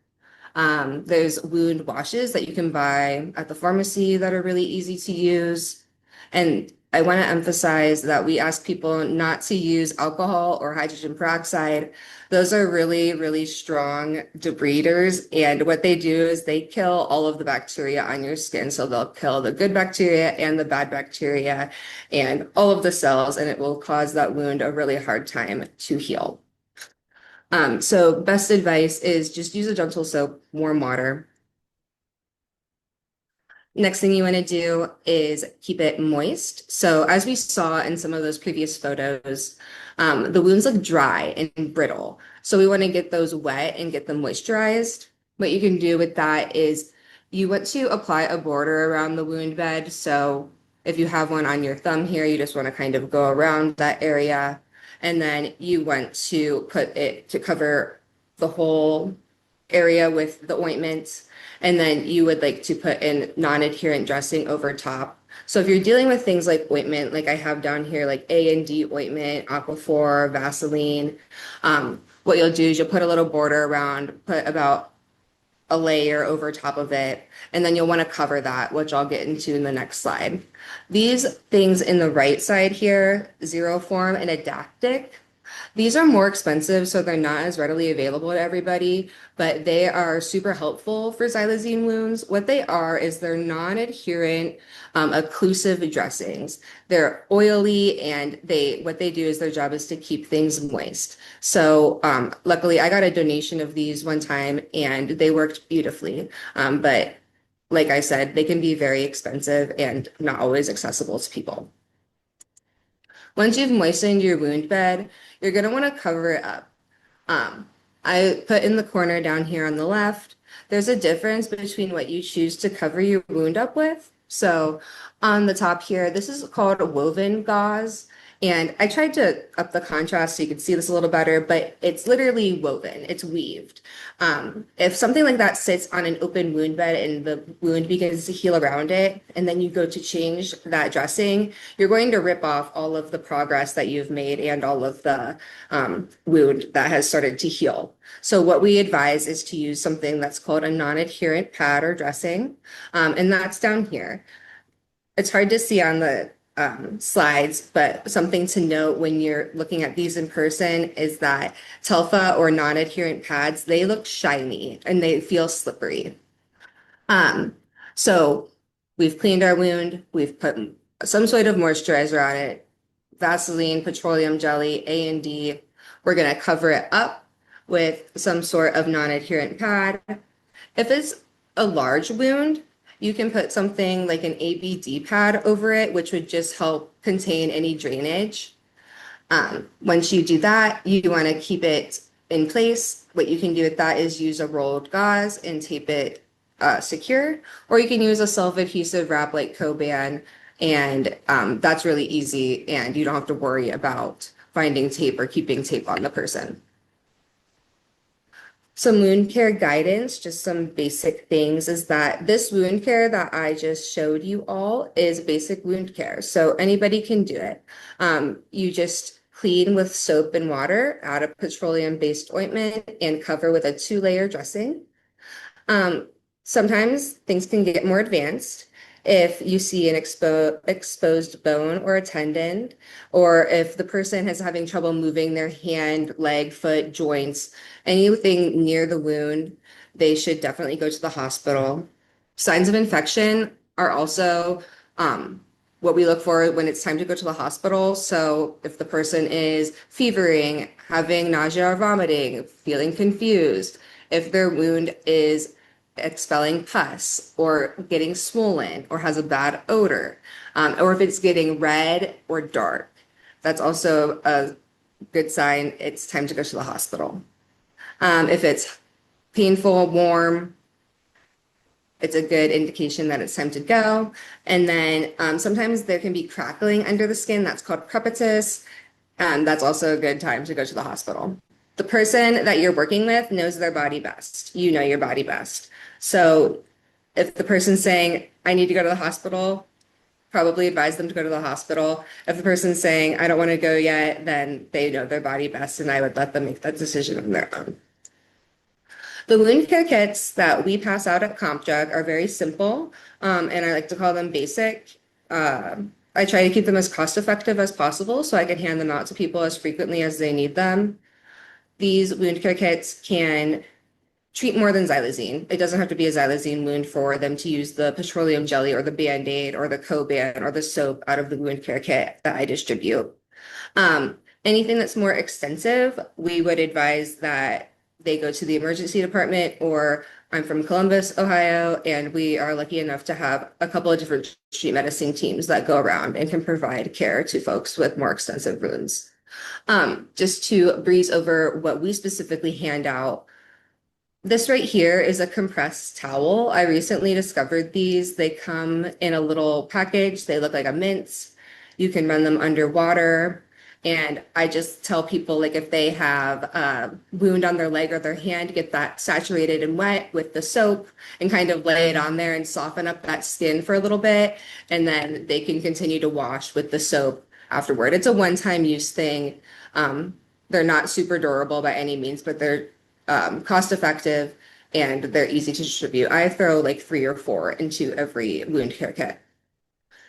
There's wound washes that you can buy at the pharmacy that are really easy to use. And I want to emphasize that we ask people not to use alcohol or hydrogen peroxide. Those are really, really strong debriders. And what they do is they kill all of the bacteria on your skin. So they'll kill the good bacteria and the bad bacteria and all of the cells, and it will cause that wound a really hard time to heal. So best advice is just use a gentle soap, warm water. Next thing you want to do is keep it moist. So as we saw in some of those previous photos, the wounds look dry and brittle. So we want to get those wet and get them moisturized. What you can do with that is you want to apply a border around the wound bed. So if you have one on your thumb here, you just want to kind of go around that area. And then you want to put it to cover the whole area with the ointment. And then you would like to put in non-adherent dressing over top. So if you're dealing with things like ointment, like I have down here, like A&D ointment, Aquaphor, Vaseline, what you'll do is you'll put a little border around, put about a layer over top of it, and then you'll want to cover that, which I'll get into in the next slide. These things in the right side here, Zero Form and Adaptic, these are more expensive, so they're not as readily available to everybody, but they are super helpful for xylazine wounds. What they are is they're non-adherent, occlusive dressings. They're oily, and what they do is their job is to keep things moist. So luckily, I got a donation of these one time, and they worked beautifully. But like I said, they can be very expensive and not always accessible to people. Once you've moistened your wound bed, you're going to want to cover it up. I put in the corner down here on the left, there's a difference between what you choose to cover your wound up with. So on the top here, this is called a woven gauze. And I tried to up the contrast so you could see this a little better, but it's literally woven, it's weaved. If something like that sits on an open wound bed and the wound begins to heal around it, and then you go to change that dressing, you're going to rip off all of the progress that you've made and all of the wound that has started to heal. So what we advise is to use something that's called a non-adherent pad or dressing, and that's down here. It's hard to see on the slides, but something to note when you're looking at these in person is that Telfa or non-adherent pads, they look shiny and they feel slippery. So we've cleaned our wound, we've put some sort of moisturizer on it, Vaseline, petroleum jelly, A&D. We're going to cover it up with some sort of non-adherent pad. If it's a large wound, you can put something like an ABD pad over it, which would just help contain any drainage. Once you do that, you want to keep it in place. What you can do with that is use a rolled gauze and tape it secure, or you can use a self-adhesive wrap like Coban, and that's really easy, and you don't have to worry about finding tape or keeping tape on the person. Some wound care guidance, just some basic things, is that this wound care that I just showed you all is basic wound care. So anybody can do it. You just clean with soap and water, add a petroleum-based ointment, and cover with a 2-layer dressing. Sometimes things can get more advanced. If you see an exposed bone or a tendon, or if the person is having trouble moving their hand, leg, foot, joints, anything near the wound, they should definitely go to the hospital. Signs of infection are also what we look for when it's time to go to the hospital. So if the person is fevering, having nausea or vomiting, feeling confused, if their wound is expelling pus or getting swollen or has a bad odor, or if it's getting red or dark, that's also a good sign it's time to go to the hospital. If it's painful, warm, it's a good indication that it's time to go. And then sometimes there can be crackling under the skin. That's called crepitus. That's also a good time to go to the hospital. The person that you're working with knows their body best. You know your body best. So if the person's saying, I need to go to the hospital, probably advise them to go to the hospital. If the person's saying, I don't want to go yet, then they know their body best, and I would let them make that decision on their own. The wound care kits that we pass out at CompDrug are very simple, and I like to call them basic. I try to keep them as cost effective as possible so I can hand them out to people as frequently as they need them. These wound care kits can treat more than xylazine. It doesn't have to be a xylazine wound for them to use the petroleum jelly or the Band-Aid or the Coban or the soap out of the wound care kit that I distribute. Anything that's more extensive, we would advise that they go to the emergency department, or I'm from Columbus, Ohio, and we are lucky enough to have a couple of different street medicine teams that go around and can provide care to folks with more extensive wounds. Just to breeze over what we specifically hand out. This right here is a compressed towel. I recently discovered these. They come in a little package. They look like a mince. You can run them underwater. And I just tell people, like, if they have a wound on their leg or their hand, get that saturated and wet with the soap and kind of lay it on there and soften up that skin for a little bit. And then they can continue to wash with the soap afterward. It's a one-time use thing. They're not super durable by any means, but they're cost effective and they're easy to distribute. I throw like 3 or 4 into every wound care kit.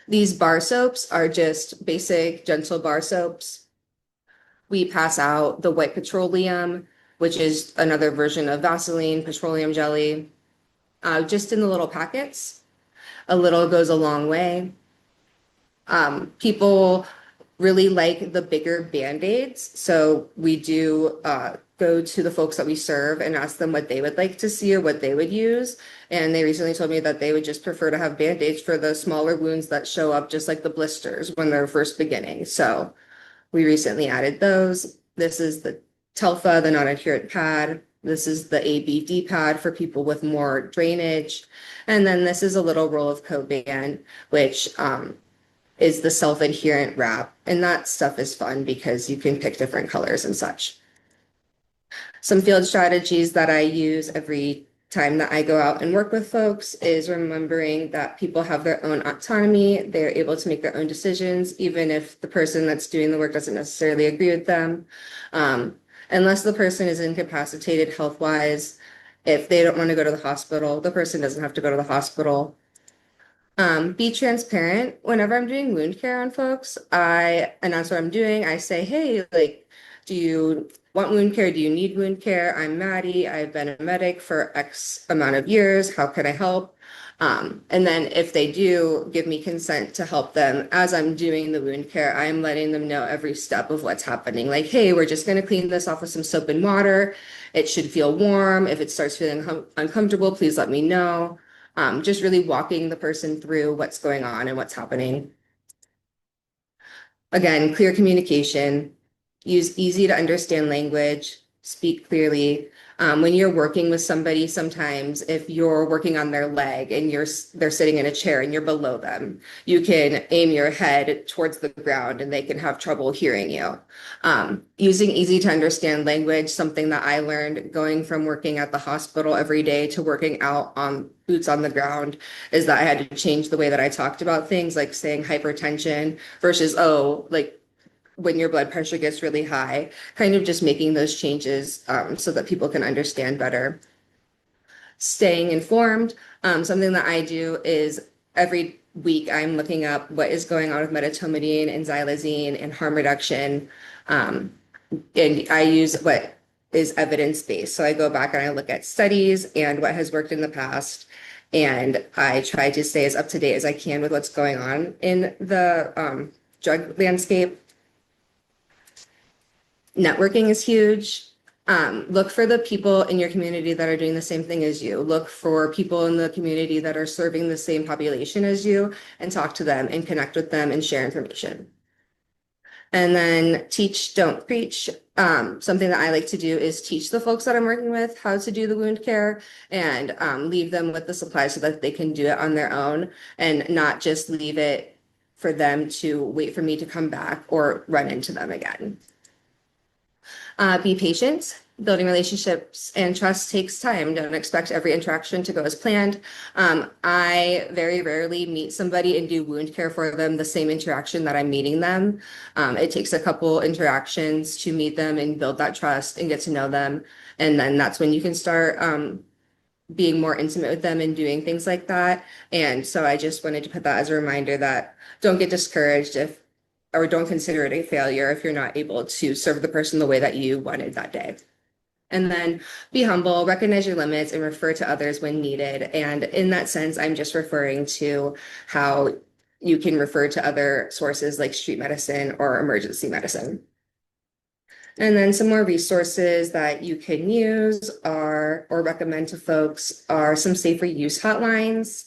These bar soaps are just basic gentle bar soaps. We pass out the white petroleum, which is another version of Vaseline, petroleum jelly, just in the little packets. A little goes a long way. People really like the bigger Band-Aids. So we do go to the folks that we serve and ask them what they would like to see or what they would use. And they recently told me that they would just prefer to have Band-Aids for the smaller wounds that show up just like the blisters when they're first beginning. So we recently added those. This is the Telfa, the non-adherent pad. This is the ABD pad for people with more drainage. And then this is a little roll of Coban, which is the self-adherent wrap. And that stuff is fun because you can pick different colors and such. Some field strategies that I use every time that I go out and work with folks is remembering that people have their own autonomy. They're able to make their own decisions, even if the person that's doing the work doesn't necessarily agree with them. Unless the person is incapacitated health-wise, if they don't want to go to the hospital, the person doesn't have to go to the hospital. Be transparent. Whenever I'm doing wound care on folks, I announce what I'm doing. I say, hey, like, do you want wound care? Do you need wound care? I'm Maddy. I've been a medic for X amount of years. How can I help? And then if they do give me consent to help them as I'm doing the wound care, I'm letting them know every step of what's happening. Like, hey, we're just going to clean this off with some soap and water. It should feel warm. If it starts feeling uncomfortable, please let me know. Just really walking the person through what's going on and what's happening. Again, clear communication, use easy to understand language, speak clearly. When you're working with somebody, sometimes if you're working on their leg and they're sitting in a chair and you're below them, you can aim your head towards the ground and they can have trouble hearing you. Using easy to understand language, something that I learned going from working at the hospital every day to working out on boots on the ground, is that I had to change the way that I talked about things, like saying hypertension versus, oh, like when your blood pressure gets really high, kind of just making those changes so that people can understand better. Staying informed. Something that I do is every week I'm looking up what is going on with medetomidine and xylazine and harm reduction. And I use what is evidence-based. So I go back and I look at studies and what has worked in the past. And I try to stay as up to date as I can with what's going on in the drug landscape. Networking is huge. Look for the people in your community that are doing the same thing as you. Look for people in the community that are serving the same population as you and talk to them and connect with them and share information. And then teach, don't preach. Something that I like to do is teach the folks that I'm working with how to do the wound care and leave them with the supplies so that they can do it on their own and not just leave it for them to wait for me to come back or run into them again. Be patient. Building relationships and trust takes time. Don't expect every interaction to go as planned. I very rarely meet somebody and do wound care for them the same interaction that I'm meeting them. It takes a couple interactions to meet them and build that trust and get to know them. And then that's when you can start being more intimate with them and doing things like that. And so I just wanted to put that as a reminder that don't get discouraged if, or don't consider it a failure if you're not able to serve the person the way that you wanted that day. And then be humble, recognize your limits, and refer to others when needed. And in that sense, I'm just referring to how you can refer to other sources like street medicine or emergency medicine. And then some more resources that you can use are, or recommend to folks are some safer use hotlines.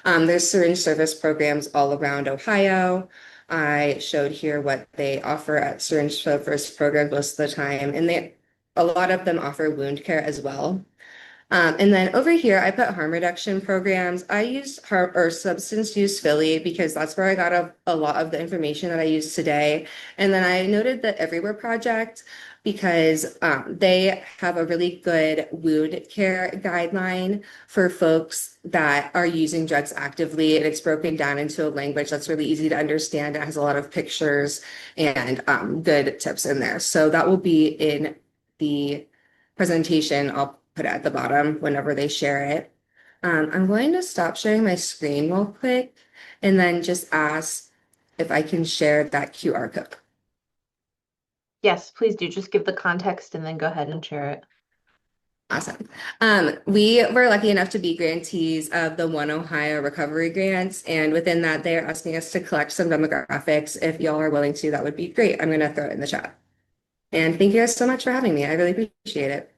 There's syringe service programs all around Ohio. I showed here what they offer at syringe service programs most of the time, and a lot of them offer wound care as well. And then over here, I put harm reduction programs. I used harm or substance use Philly because that's where I got a lot of the information that I use today. And then I noted the Everywhere Project because they have a really good wound care guideline for folks that are using drugs actively. And it's broken down into a language that's really easy to understand. It has a lot of pictures and good tips in there. So that will be in the presentation. I'll put it at the bottom whenever they share it. I'm going to stop sharing my screen real quick and then just ask if I can share that QR code. Yes, please do. Just give the context and then go ahead and share it. Awesome. We were lucky enough to be grantees of the One Ohio Recovery Grants, and within that, they are asking us to collect some demographics. If y'all are willing to, that would be great. I'm going to throw it in the chat. And thank you guys so much for having me. I really appreciate it.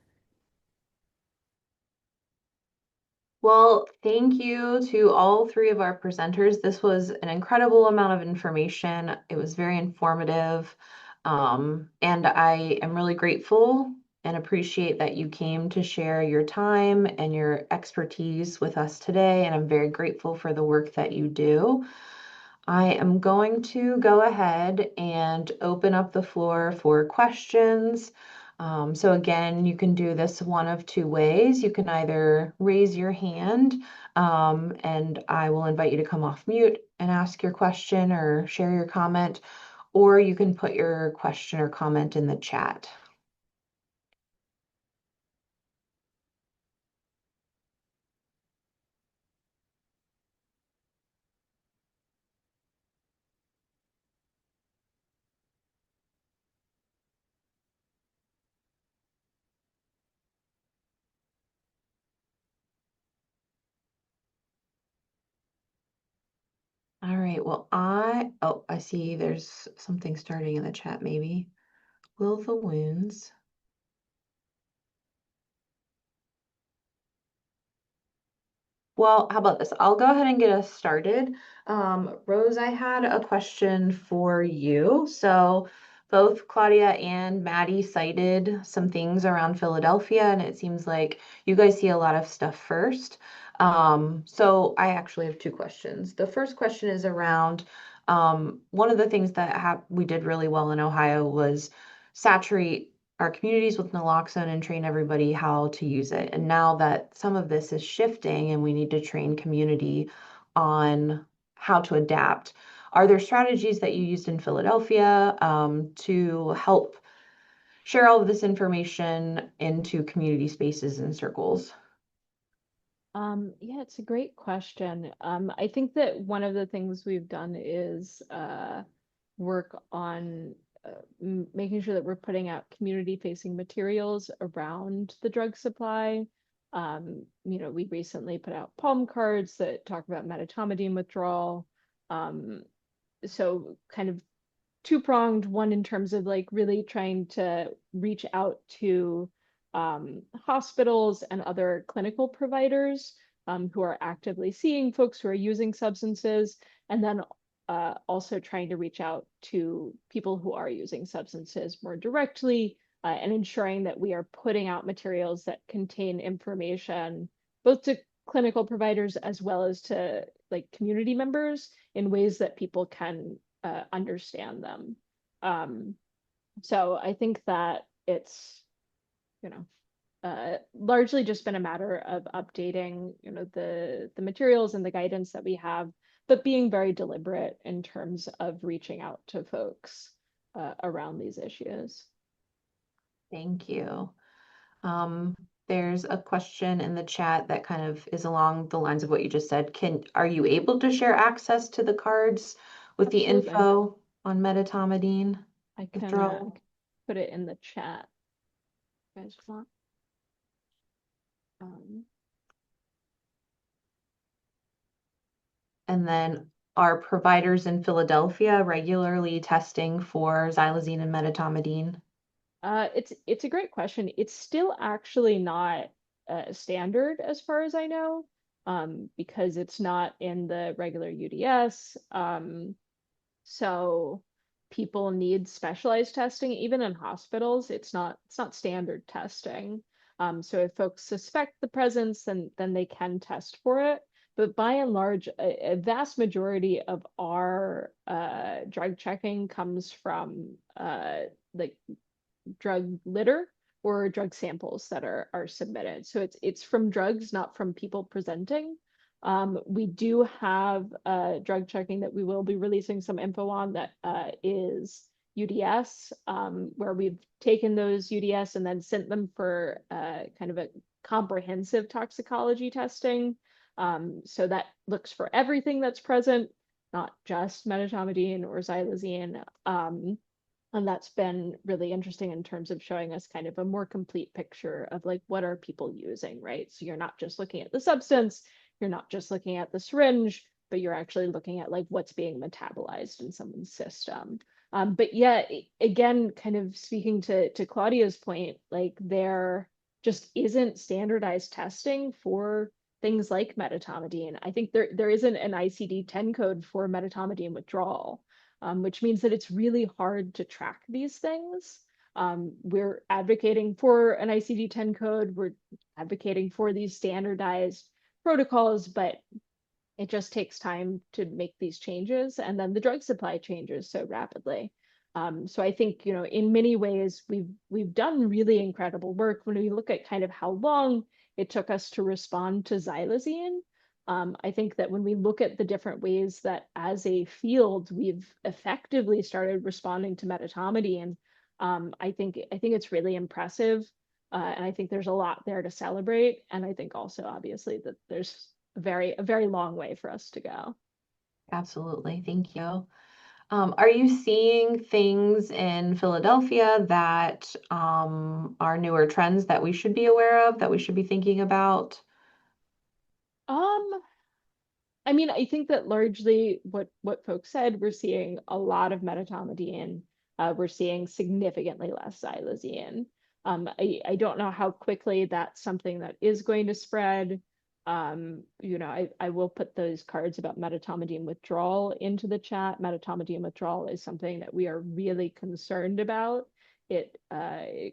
Well, thank you to all three of our presenters. This was an incredible amount of information. It was very informative. And I am really grateful and appreciate that you came to share your time and your expertise with us today. And I'm very grateful for the work that you do. I am going to go ahead and open up the floor for questions. So again, you can do this one of two ways. You can either raise your hand, and I will invite you to come off mute and ask your question or share your comment, or you can put your question or comment in the chat. All right, well, I see there's something starting in the chat maybe. Will the wounds Well, how about this? I'll go ahead and get us started. Rose, I had a question for you. So both Claudia and Maddy cited some things around Philadelphia, and it seems like you guys see a lot of stuff first. So I actually have two questions. The first question is around one of the things that we did really well in Ohio was saturate our communities with naloxone and train everybody how to use it. And now that some of this is shifting and we need to train community on how to adapt, are there strategies that you used in Philadelphia to help share all of this information into community spaces and circles? Yeah, it's a great question. I think that one of the things we've done is work on making sure that we're putting out community-facing materials around the drug supply. We recently put out palm cards that talk about medetomidine withdrawal. So kind of two-pronged, one in terms of like really trying to reach out to hospitals and other clinical providers who are actively seeing folks who are using substances, and then also trying to reach out to people who are using substances more directly, and ensuring that we are putting out materials that contain information both to clinical providers as well as to like community members in ways that people can understand them. So I think that it's, largely just been a matter of updating, the materials and the guidance that we have, but being very deliberate in terms of reaching out to folks around these issues. Thank you. There's a question in the chat that kind of is along the lines of what you just said. Are you able to share access to the cards with the Absolutely. info on medetomidine I can withdrawal? put it in the chat. You guys want? Um, And then are providers in Philadelphia regularly testing for xylazine and medetomidine? it's a great question. It's still actually not standard as far as I know, because it's not in the regular UDS. So people need specialized testing, even in hospitals. It's not standard testing. So if folks suspect the presence, then they can test for it. But by and large, a vast majority of our drug checking comes from like drug litter or drug samples that are submitted. So it's from drugs, not from people presenting. We do have drug checking that we will be releasing some info on that is UDS, where we've taken those UDS and then sent them for kind of a comprehensive toxicology testing. So that looks for everything that's present, not just medetomidine or xylazine. And that's been really interesting in terms of showing us kind of a more complete picture of like what are people using, right? So you're not just looking at the substance, you're not just looking at the syringe, but you're actually looking at like what's being metabolized in someone's system. But yeah, again, kind of speaking to Claudia's point, like there just isn't standardized testing for things like medetomidine. I think there isn't an ICD-10 code for medetomidine withdrawal, which means that it's really hard to track these things. We're advocating for an ICD-10 code. We're advocating for these standardized protocols, but it just takes time to make these changes. And then the drug supply changes so rapidly. So I think, in many ways, we've done really incredible work when we look at kind of how long it took us to respond to xylazine. I think that when we look at the different ways that as a field we've effectively started responding to medetomidine, I think it's really impressive. And I think there's a lot there to celebrate. And I think also obviously that there's a very long way for us to go. Absolutely. Thank you. Are you seeing things in Philadelphia that are newer trends that we should be aware of, that we should be thinking about? Um, I mean, I think that largely what folks said, we're seeing a lot of medetomidine. We're seeing significantly less xylazine. I don't know how quickly that's something that is going to spread. I will put those cards about medetomidine withdrawal into the chat. Medetomidine withdrawal is something that we are really concerned about. It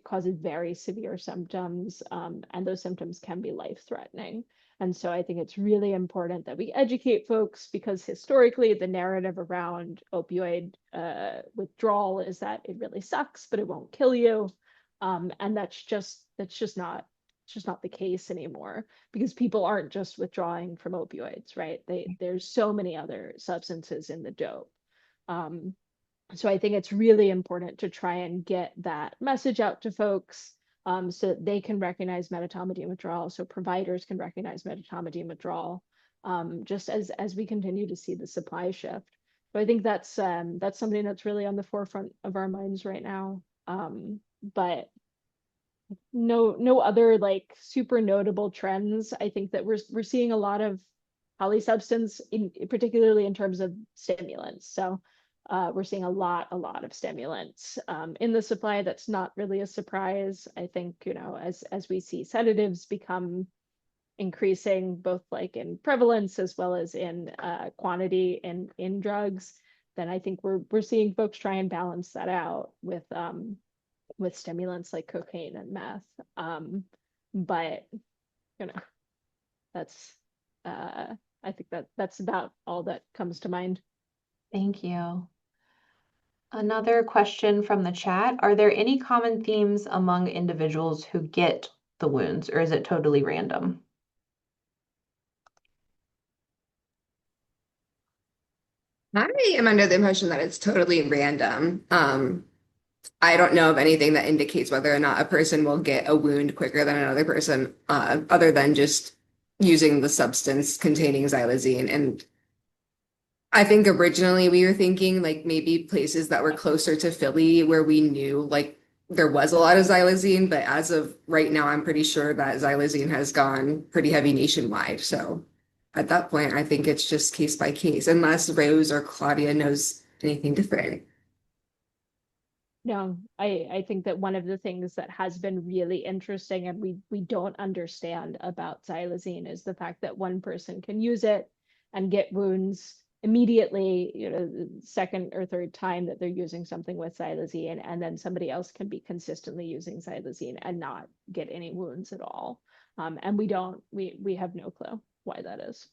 causes very severe symptoms, and those symptoms can be life-threatening. And so I think it's really important that we educate folks because historically the narrative around opioid withdrawal is that it really sucks, but it won't kill you. And that's just not the case anymore because people aren't just withdrawing from opioids, right? There's so many other substances in the dope. Um, so I think it's really important to try and get that message out to folks, so that they can recognize medetomidine withdrawal, so providers can recognize medetomidine withdrawal, just as we continue to see the supply shift. So I think that's something that's really on the forefront of our minds right now. But no other like super notable trends. I think that we're seeing a lot of polysubstance, particularly in terms of stimulants. So we're seeing a lot of stimulants in the supply. That's not really a surprise. I think, as we see sedatives become increasing both like in prevalence as well as in quantity in drugs, then I think we're seeing folks try and balance that out with stimulants like cocaine and meth. But you know, that's I think that's about all that comes to mind. Thank you. Another question from the chat. Are there any common themes among individuals who get the wounds, or is it totally random? I am under the impression that it's totally random. I don't know of anything that indicates whether or not a person will get a wound quicker than another person, other than just using the substance containing xylazine. And I think originally we were thinking like maybe places that were closer to Philly where we knew like there was a lot of xylazine, but as of right now, I'm pretty sure that xylazine has gone pretty heavy nationwide. So at that point, I think it's just case by case, unless Rose or Claudia knows anything different. No, I think that one of the things that has been really interesting and we don't understand about xylazine is the fact that one person can use it and get wounds immediately, the second or third time that they're using something with xylazine, and then somebody else can be consistently using xylazine and not get any wounds at all. And we have no clue why that is.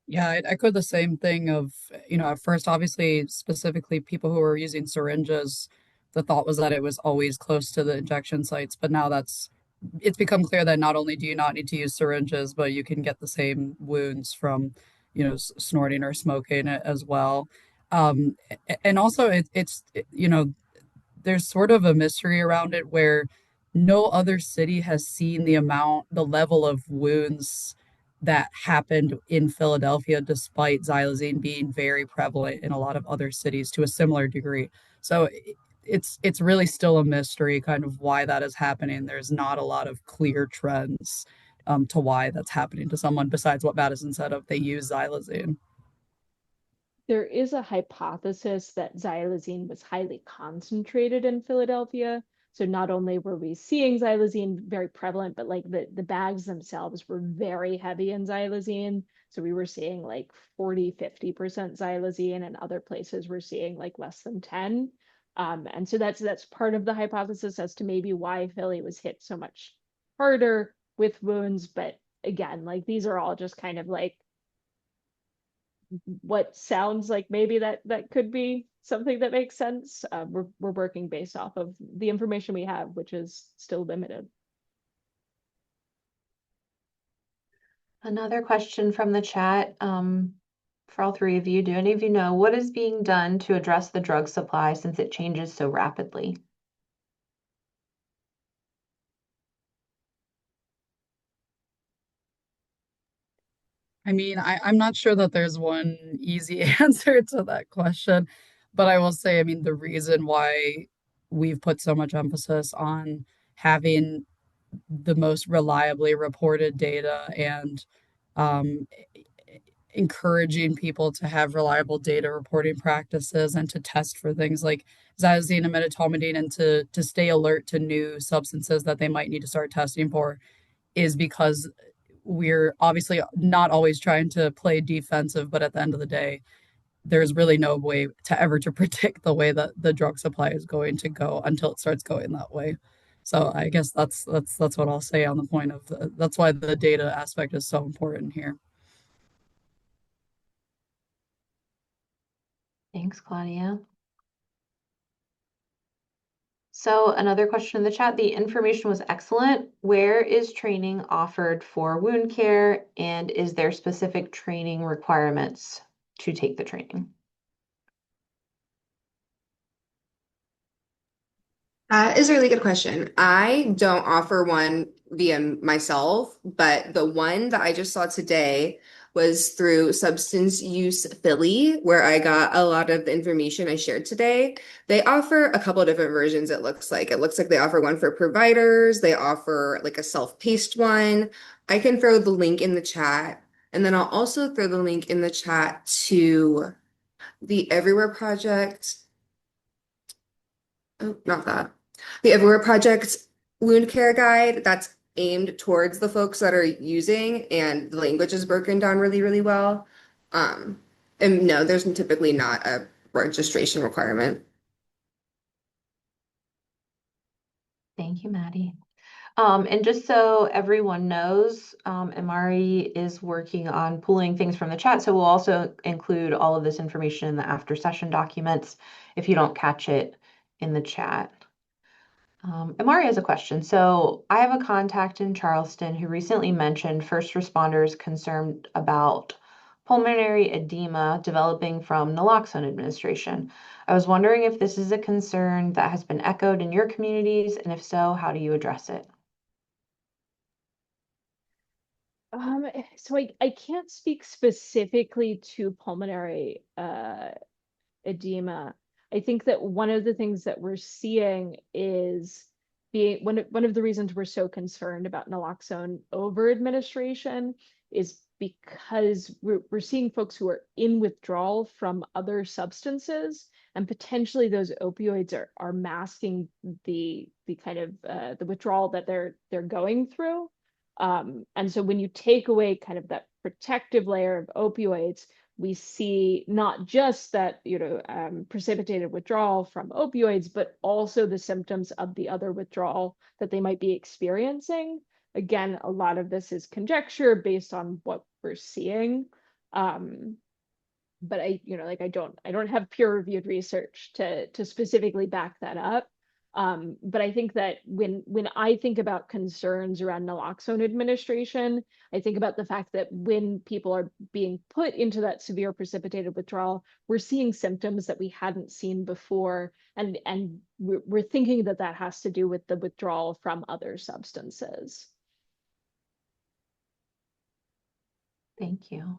Yeah, I echo the same thing of, at first, obviously, specifically people who were using syringes, the thought was that it was always close to the injection sites, but now it's become clear that not only do you not need to use syringes, but you can get the same wounds from, snorting or smoking as well. And also there's sort of a mystery around it where no other city has seen the level of wounds that happened in Philadelphia, despite xylazine being very prevalent in a lot of other cities to a similar degree. So it's really still a mystery kind of why that is happening. There's not a lot of clear trends to why that's happening to someone besides what Madison said of they use xylazine. There is a hypothesis that xylazine was highly concentrated in Philadelphia. So not only were we seeing xylazine very prevalent, but like the bags themselves were very heavy in xylazine. So we were seeing like 40, 50% xylazine, and other places we're seeing like less than 10. And so that's part of the hypothesis as to maybe why Philly was hit so much harder with wounds. But again, like these are all just kind of like what sounds like maybe that could be something that makes sense. We're working based off of the information we have, which is still limited. Another question from the chat, for all three of you. Do any of you know what is being done to address the drug supply since it changes so rapidly? I mean, I'm not sure that there's one easy answer to that question, but I will say, I mean, the reason why we've put so much emphasis on having the most reliably reported data and um, encouraging people to have reliable data reporting practices and to test for things like xylazine and medetomidine and to stay alert to new substances that they might need to start testing for is because we're obviously not always trying to play defensive, but at the end of the day, there's really no way to ever to predict the way that the drug supply is going to go until it starts going that way. So I guess that's what I'll say on the point of that's why the data aspect is so important here. Thanks, Claudia. So another question in the chat, the information was excellent. Where is training offered for wound care, and is there specific training requirements to take the training? That is a really good question. I don't offer one via myself, but the one that I just saw today was through Substance Use Philly, where I got a lot of the information I shared today. They offer a couple of different versions, it looks like. It looks like they offer one for providers, they offer like a self-paced one. I can throw the link in the chat, and then I'll also throw the link in the chat to the Everywhere Project. Oh, not that. The Everywhere Project wound care guide that's aimed towards the folks that are using, and the language is broken down really, really well. Um, and no, there's typically not a registration requirement. Thank you, Maddie. And just so everyone knows, Amari is working on pulling things from the chat, so we'll also include all of this information in the after session documents if you don't catch it in the chat. Amari has a question. So I have a contact in Charleston who recently mentioned first responders concerned about pulmonary edema developing from naloxone administration. I was wondering if this is a concern that has been echoed in your communities, and if so, how do you address it? So I can't speak specifically to pulmonary edema. I think that one of the things that we're seeing is being one of the reasons we're so concerned about naloxone over administration is because we're seeing folks who are in withdrawal from other substances, and potentially those opioids are masking the kind of the withdrawal that they're going through. And so when you take away kind of that protective layer of opioids, we see not just that, precipitated withdrawal from opioids, but also the symptoms of the other withdrawal that they might be experiencing. Again, a lot of this is conjecture based on what we're seeing. But I don't have peer-reviewed research to specifically back that up. But I think that when I think about concerns around naloxone administration, I think about the fact that when people are being put into that severe precipitated withdrawal, we're seeing symptoms that we hadn't seen before, and we're thinking that that has to do with the withdrawal from other substances. Thank you.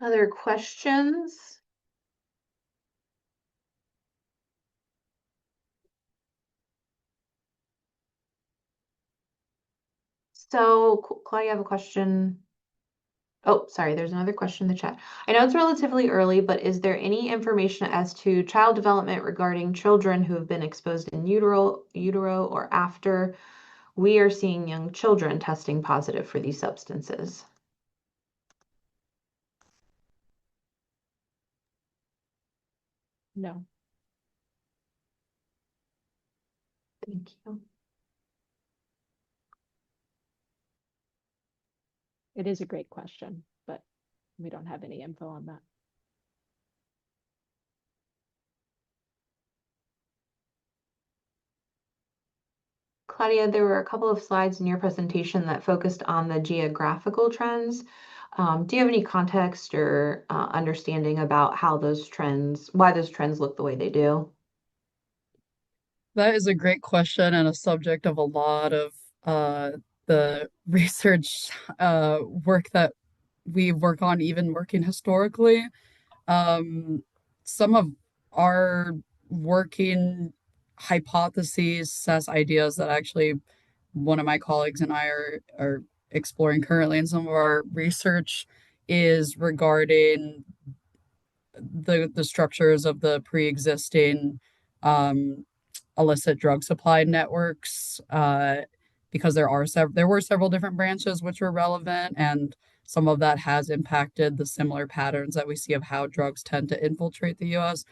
Other questions? So, Claudia, I have a question. Oh, sorry, there's another question in the chat. I know it's relatively early, but is there any information as to child development regarding children who have been exposed in utero or after? We are seeing young children testing positive for these substances. No. Thank you. It is a great question, but we don't have any info on that. Claudia, there were a couple of slides in your presentation that focused on the geographical trends. Do you have any context or understanding about how why those trends look the way they do? That is a great question and a subject of a lot of the research work that we work on, even working historically. Um, some of our working hypotheses, says ideas that actually one of my colleagues and I are exploring currently in some of our research is regarding the structures of the pre-existing um, illicit drug supply networks, because there were several different branches which were relevant, and some of that has impacted the similar patterns that we see of how drugs tend to infiltrate the U.S.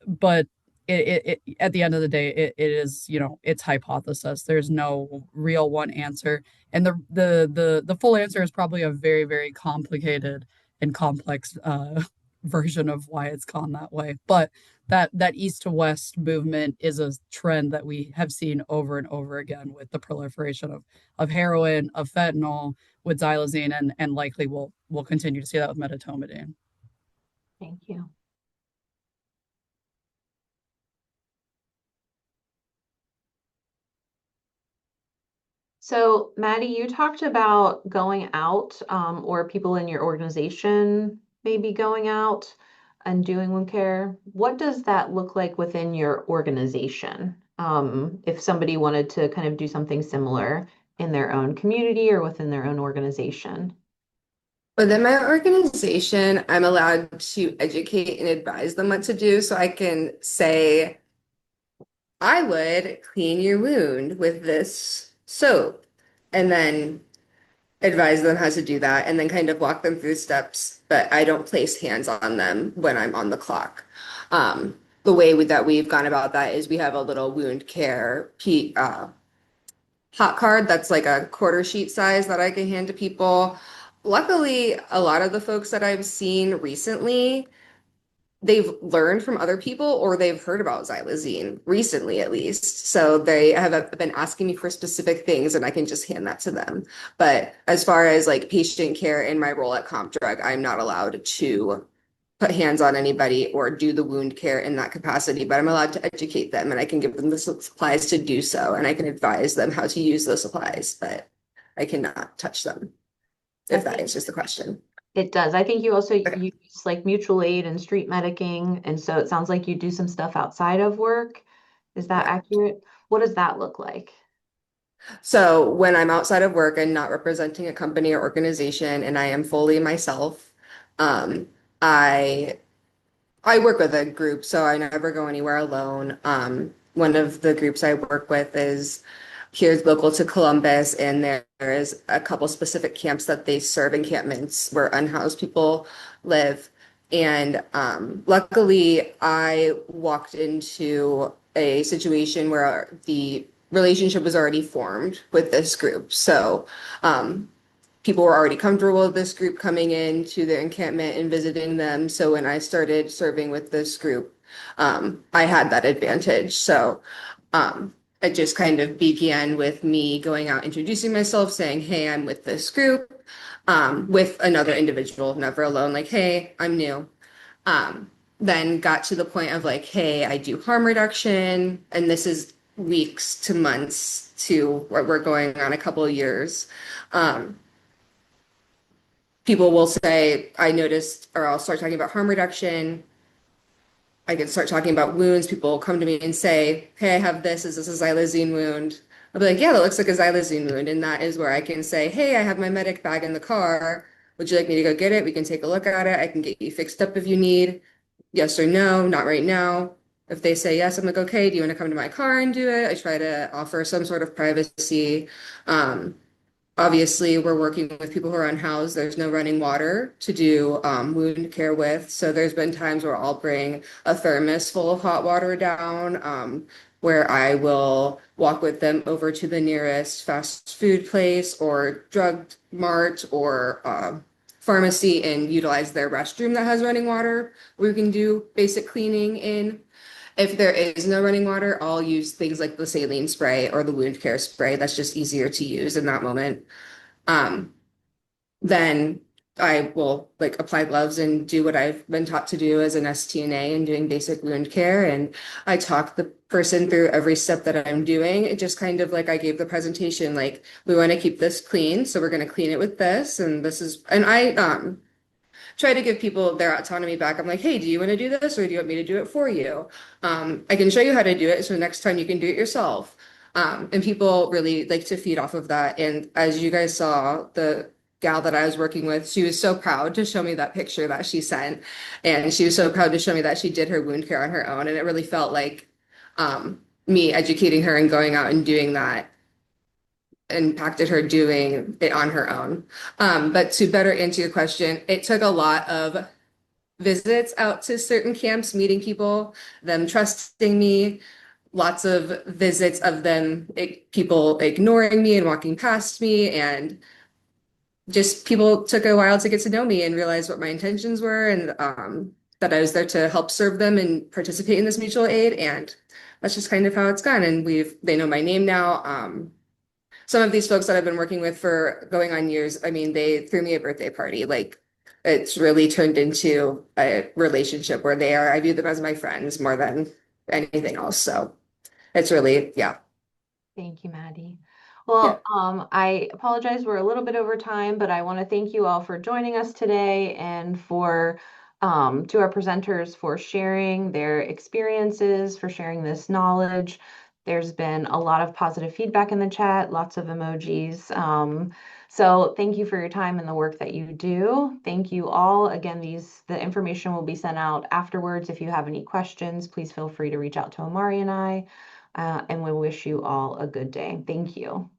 But at the end of the day, it is, it's hypothesis. There's no real one answer, and the full answer is probably a very, very complicated and complex version of why it's gone that way. But that east to west movement is a trend that we have seen over and over again with the proliferation of heroin, of fentanyl, with xylazine, and likely we'll continue to see that with medetomidine. Thank you. So, Maddy, you talked about going out, or people in your organization maybe going out and doing wound care. What does that look like within your organization? If somebody wanted to kind of do something similar in their own community or within their own organization. Within my organization, I'm allowed to educate and advise them what to do. So I can say, I would clean your wound with this soap, and then advise them how to do that, and then kind of walk them through steps. But I don't place hands on them when I'm on the clock. The way that we've gone about that is we have a little wound care hot card that's like a quarter sheet size that I can hand to people. Luckily, a lot of the folks that I've seen recently they've learned from other people or they've heard about xylazine recently at least. So they have been asking me for specific things and I can just hand that to them. But as far as like patient care in my role at CompDrug, I'm not allowed to put hands on anybody or do the wound care in that capacity, but I'm allowed to educate them and I can give them the supplies to do so and I can advise them how to use those supplies, but I cannot touch them, I if that think answers the question. it does. I think you also Okay. use like mutual aid and street medicing, and so it sounds like you do some stuff outside of work. Is that Correct. accurate? What does that look like? So when I'm outside of work and not representing a company or organization and I am fully myself, um, I I work with a group, so I never go anywhere alone. One of the groups I work with is here local to Columbus, and there is a couple specific camps that they serve, encampments where unhoused people live. And luckily, I walked into a situation where the relationship was already formed with this group. So um, people were already comfortable with this group coming in to their encampment and visiting them. So when I started serving with this group, I had that advantage. So it just kind of began with me going out, introducing myself, saying, "Hey, I'm with this group," with another individual, never alone, like, "Hey, I'm new." Um, then got to the point of like, "Hey, I do harm reduction," and this is weeks to months to what we're going on a couple of years. Um, People will say, I noticed, or I'll start talking about harm reduction. I can start talking about wounds. People will come to me and say, "Hey, I have this. Is this a xylazine wound?" I'll be like, "Yeah, that looks like a xylazine wound." And that is where I can say, "Hey, I have my medic bag in the car. Would you like me to go get it? We can take a look at it. I can get you fixed up if you need. Yes or no, not right now." If they say yes, I'm like, "Okay, do you want to come to my car and do it?" I try to offer some sort of privacy. Um, Obviously, we're working with people who are unhoused. There's no running water to do wound care with. So there's been times where I'll bring a thermos full of hot water down, where I will walk with them over to the nearest fast food place or drug mart or pharmacy and utilize their restroom that has running water. We can do basic cleaning in. If there is no running water, I'll use things like the saline spray or the wound care spray. That's just easier to use in that moment. Um, then I will like apply gloves and do what I've been taught to do as an STNA and doing basic wound care. And I talk the person through every step that I'm doing. It just kind of like I gave the presentation, like, we want to keep this clean, so we're going to clean it with this. And this is, and I try to give people their autonomy back. I'm like, "Hey, do you want to do this or do you want me to do it for you? I can show you how to do it, so next time you can do it yourself." And people really like to feed off of that. And as you guys saw, the gal that I was working with, she was so proud to show me that picture that she sent. And she was so proud to show me that she did her wound care on her own. And it really felt like me educating her and going out and doing that impacted her doing it on her own. But to better answer your question, it took a lot of visits out to certain camps, meeting people, them trusting me, lots of visits of them, people ignoring me and walking past me, and just people took a while to get to know me and realize what my intentions were, and that I was there to help serve them and participate in this mutual aid. And that's just kind of how it's gone. And they know my name now. Some of these folks that I've been working with for going on years, I mean, they threw me a birthday party. Like, it's really turned into a relationship where I view them as my friends more than anything else. So it's really, yeah. Thank you, Maddie. Yeah. Well, I apologize, we're a little bit over time, but I want to thank you all for joining us today and for to our presenters for sharing their experiences, for sharing this knowledge. There's been a lot of positive feedback in the chat, lots of emojis. So thank you for your time and the work that you do. Thank you all. Again, the information will be sent out afterwards. If you have any questions, please feel free to reach out to Omari and I. And we wish you all a good day. Thank you.